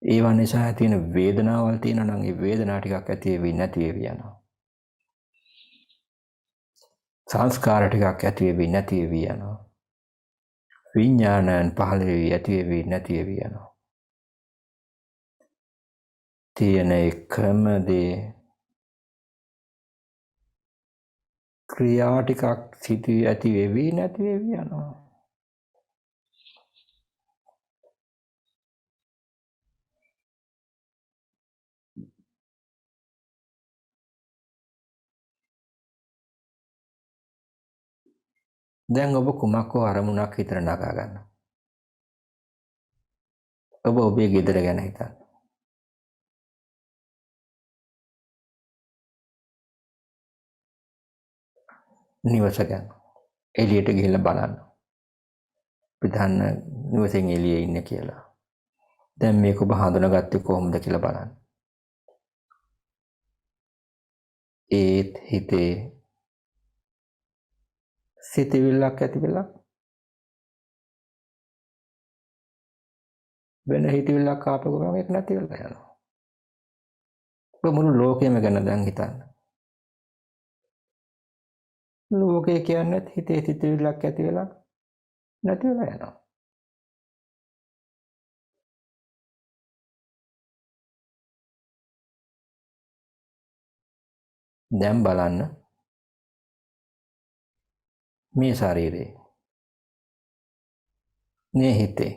ඒවා නිසා ඇති වෙන වේදනාවල් තියෙනවා නම් ඒ වේදනා ටිකක් ඇති වෙවි නැති වෙවි යනවා. සංස්කාර ටිකක් ඇති වෙවි නැති වෙවි යනවා. විඥානයන් පහළ වෙවි ඇති වෙවි නැති වෙවි යනවා. තියෙන එකම දේ ක්‍රියා ටිකක් සිටි ඇති වෙවි නැති වෙවි යනවා. දැන් ඔබ කුමක් හෝ අරමුණක් හිතට නගා ගන්නවා. ඔබ ඔබේ ගෙදර ගැන හිතන්න. නිවස ගැන. එළියට ගිහිල්ලා බලන්න. පිටන්න නිවසෙන් එළියේ ඉන්නේ කියලා. දැන් මේක ඔබ හඳුනාගත්තේ කොහොමද කියලා බලන්න. ඒත් හිතේ සිතවිල්ලක් ඇති වෙලා වෙන හිතවිල්ලක් ආපු ගමන් ඒක නැති වෙලා යනවා. ඔබ මුළු ලෝකෙම ගැන දැන් හිතන්න. ලෝකේ කියන්නේ හිතේ සිතවිල්ලක් ඇති වෙලා නැති වෙලා යනවා. දැන් බලන්න මේ ශරීරේ මේ හිතේ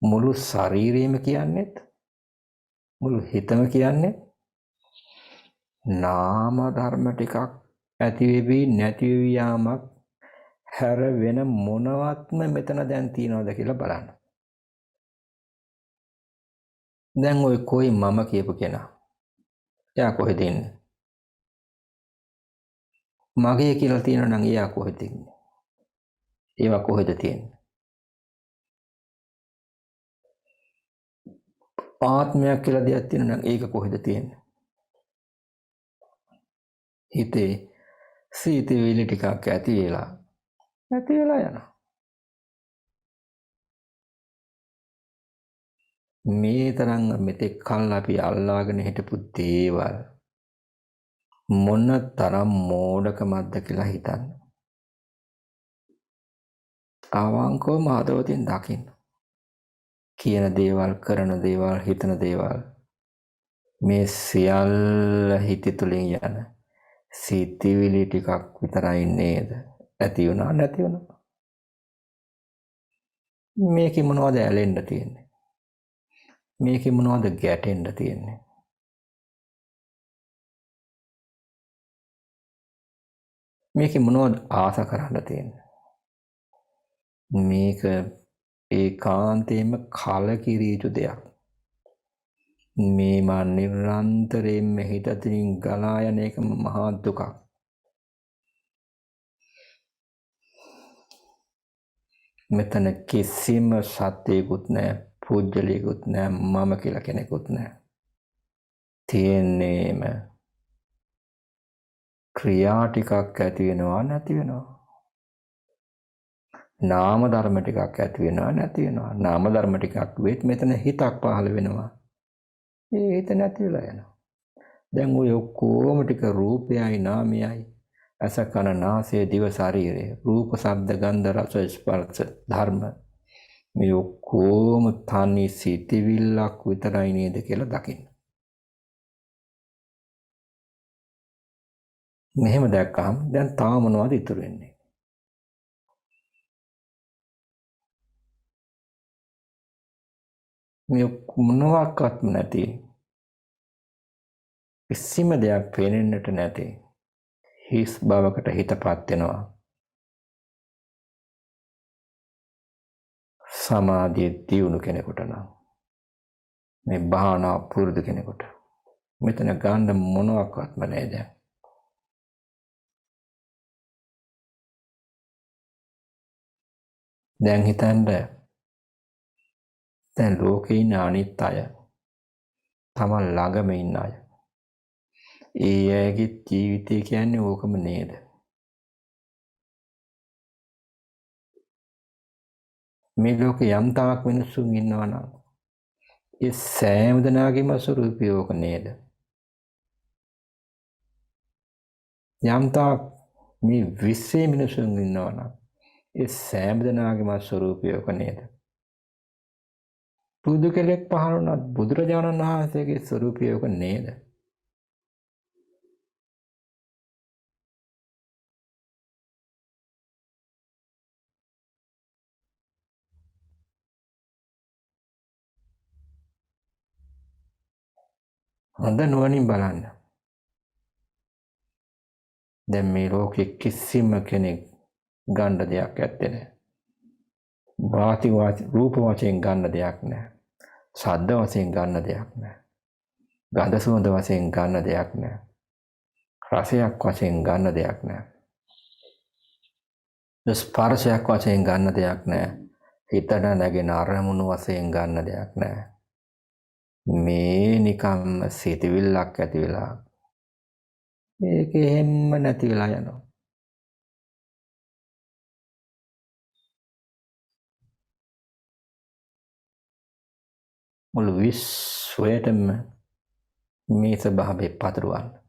මුළු ශරීරයම කියන්නේ මුළු හිතම කියන්නේ නාම ධර්ම ටිකක් ඇති වෙවි නැති වෙවි යාමක් හැර වෙන මොනවත්ම මෙතන දැන් තියනවද කියලා බලන්න. දැන් ওই කොයි මම කියපු කෙනා එයා කොහෙද ඉන්නේ? මගේ කියලා තියෙනවා නම් එයා කොහෙද ඉන්නේ? ඒවා කොහෙද තියෙන්නේ? ආත්මයක් කියලා දෙයක් තියෙනවා නම් ඒක කොහෙද තියෙන්නේ? හිතේ සිතවිලි ටිකක් ඇති වෙලා නැති වෙලා යනවා. මේ තරම් මෙතෙක් කල් අපි අල්ලාගෙන හිටපු දේවල් මොන තරම් මෝඩකමක්ද කියලා හිතන්න. අවංකවම හදවතින් දකින්න. කියන දේවල්, කරන දේවල්, හිතන දේවල් මේ සියල්ල හිත තුළින් යන සිතිවිලි ටිකක් විතරයි නේද? ඇති වුණා නැති වුණා. මේකේ මොනවද ඇලෙන්න තියෙන්නේ? මේකේ මොනවද ගැටෙන්න තියෙන්නේ? මේකේ මොනවද ආස කරන්න තියෙන්නේ? මේක ඒකාන්තයෙන්ම කලකිරීතු දෙයක්. මේ නිරන්තරයෙන්ම හිතතින් ගලා යන එක මහා දුකක්. මෙතන කිසිම සත්‍යයකුත් නැහැ, පුජ්‍යලයකුත් නැහැ, මම කියලා කෙනෙකුත් නැහැ. තියෙන්නේම ක්‍රියා ටිකක් ඇති වෙනවා නැති වෙනවා. නාම ධර්ම ටිකක් ඇති වෙනවා නැති වෙනවා. නාම ධර්ම ටිකක් වෙත් මෙතන හිතක් පහළ වෙනවා. ඒ හිත නැති වෙලා යනවා. දැන් ඔය ඔක්කොම ටික රූපයයි නාමයයි අස කන නාසය දිව ශරීරය රූප ශබ්ද ගන්ධ රස ස්පර්ශ ධර්ම මේ ඔක්කොම තනි සිතිවිල්ලක් විතරයි නේද කියලා දකින්න. මෙහෙම දැක්කහම දැන් තාම මොනවද ඉතුරු වෙන්නේ? මේ මොනවාක්වත් නැති කිසිම දෙයක් පේනෙන්නට නැති හිස් බවකට හිතපත් වෙනවා. සමාධිය දියුණු කෙනෙකුට නම් මේ භාවනා පුරුදු කෙනෙකුට මෙතන ගන්න මොනවාක්වත්ම නැහැ දැන්. දැන් හිතන්න දැන් ලෝකේ ඉන්න අනිත් අය තමන් ළඟම ඉන්න අය ඒ අයගේ ජීවිතය කියන්නේ ඕකම නේද? මේ ලෝකේ යම් තාක් මිනිස්සුන් ඉන්නවා නම් ඒ සෑම දෙනාගේම ස්වරූපය ඕක නේද? යම් තාක් මේ විශ්වයේ මිනිස්සුන් ඉන්නවා නම් ඒ සෑම දෙනාගේම ස්වરૂපය ඔක නේද? බුදු කෙනෙක් පහළ වුණත් බුදුරජාණන් වහන්සේගේ ස්වરૂපය ඔක නේද? හොඳ නුවණින් බලන්න. දැන් මේ ලෝකෙ කිසිම කෙනෙක් ගන්න දෙයක් ඇත්තේ නැහැ. රූප වශයෙන් ගන්න දෙයක් නැහැ. ශබ්ද වශයෙන් ගන්න දෙයක් නැහැ. ගන්ධ සුවඳ වශයෙන් ගන්න දෙයක් නැහැ. රසයක් වශයෙන් ගන්න දෙයක් නැහැ. ස්පර්ශයක් වශයෙන් ගන්න දෙයක් නැහැ. හිතට නැගෙන අරමුණු වශයෙන් ගන්න දෙයක් නැහැ. මේ නිකම්ම සිතවිල්ලක් ඇති වෙලා ඒක එහෙම්ම නැති වෙලා යනවා. මුළු විශ්වයටම මේ ස්වභාවය පතුරවන්න.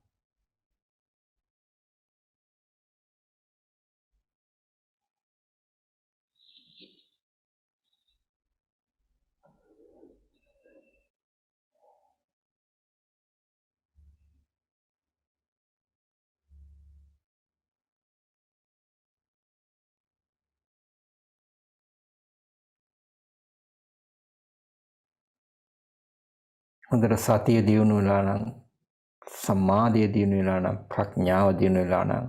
හොඳට සතිය දියුණු වෙලා නම්, සමාධිය දියුණු වෙලා නම්, ප්‍රඥාව දියුණු වෙලා නම්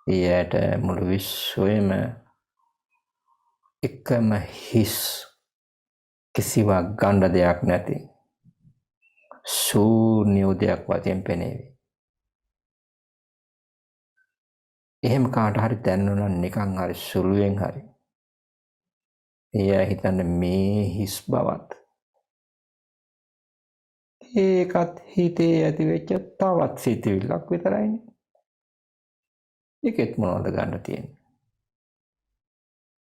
ඊයට මුළු විශ්වයම එකම හිස් කිසිවක් ගන්න දෙයක් නැති ශූන්‍ය උදයක් වශයෙන් පෙනේවි. එහෙම කාට හරි දැනෙනවා නම් නිකන් හරි සුළුවෙන් හරි එයා හිතන්නේ මේ හිස් බවත් ඒකත් හිතේ ඇති වෙච්ච තවත් සිතුවිල්ලක් විතරයිනේ. ඒකෙත් මොනවද ගන්න තියෙන්නේ?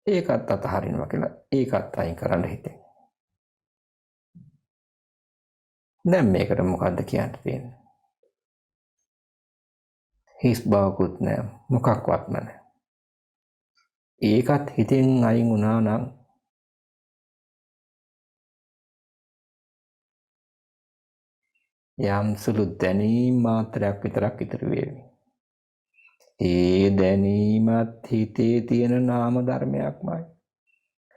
ඒකත් අතහරිනවා කියලා ඒකත් අයින් කරන්න හිතෙන්. දැන් මේකට මොකද්ද කියන්න තියෙන්නේ? හිස් බවකුත් නැහැ, මොකක්වත් නැහැ. ඒකත් හිතෙන් අයින් වුණා නම් යම් සුළු දැනීම් මාත්‍රයක් විතරක් ඉතුරු වේවි. ඒ දැනීමත් හිතේ තියෙන නාම ධර්මයක්මයි.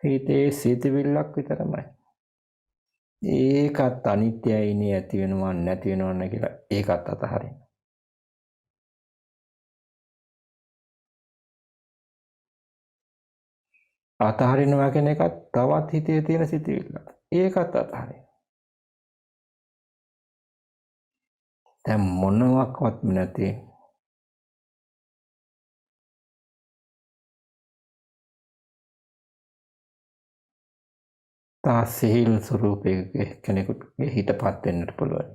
හිතේ සිතවිල්ලක් විතරමයි. ඒකත් අනිත්‍යයි නේ, ඇති වෙනවා නැති වෙනවා කියලා ඒකත් අතහරින්න. අතහරිනවා කියන එකත් තවත් හිතේ තියෙන සිතවිල්ලක්. ඒකත් අතහරින්න. දැන් මොනවාක්වත් නැති තා සිහිල් ස්වරූපයක කෙනෙකුගේ හිතපත් වෙන්නට පුළුවන්.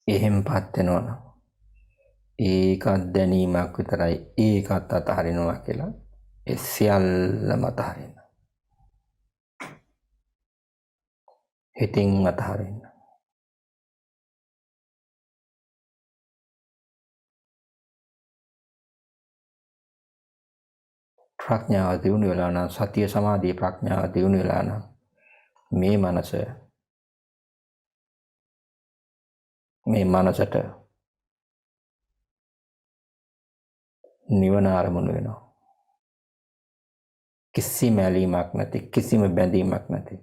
එහෙමපත් වෙනවා නම් ඒකත් දැනීමක් විතරයි, ඒකත් අතහරිනවා කියලා ඒ සියල්ලම අතහරින්න. හිතින් අතහරින්න. ප්‍රඥාව දියුණු වෙලා නම්, සතිය සමාධිය ප්‍රඥාව දියුණු වෙලා නම් මේ මනසට නිවන අරමුණු වෙනවා. කිසිම ඇලීමක් නැති, කිසිම බැඳීමක් නැති,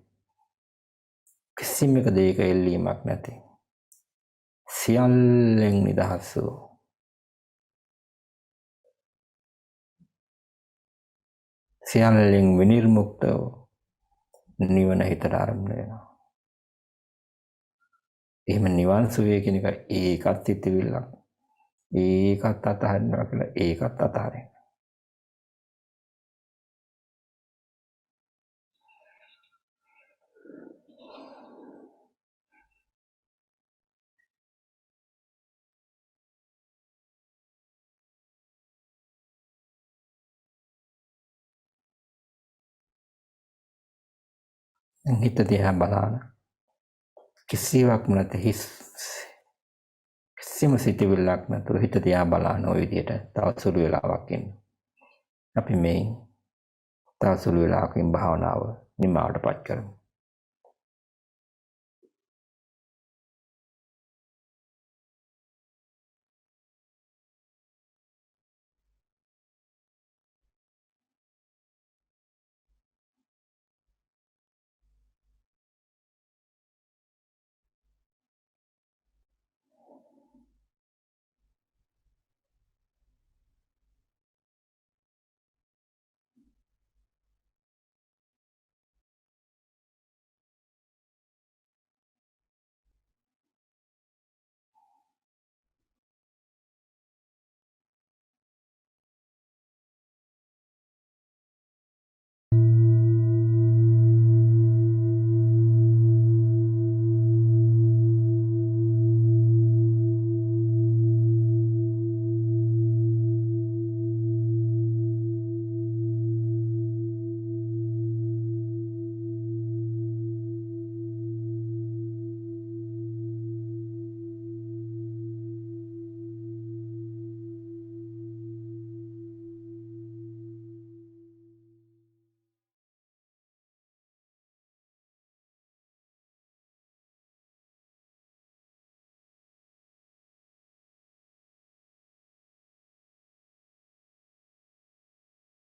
කිසිම එක දෙයක එල්ලීමක් නැති, සියල්ලෙන් නිදහස් වූ සියල්ලෙන් විනිර්මුක්ත වූ නිවන හිතට අරමුණු වෙනවා. එහෙම නිවන් සුවය කියන එක ඒකත් හිතවිල්ලක්. ඒකත් අතහරිනවා කියලා ඒකත් අතහරින්න. හිත දිහා බලන්න. කිසිවක් නැති හිස් කිසිම සිතුවිල්ලක් නැතුව හිත තියා බලන ඔය විදියට තව සුළු වෙලාවක් ඉන්න. අපි මේ තව සුළු වෙලාවකින් භාවනාව නිමාවටපත් කරමු.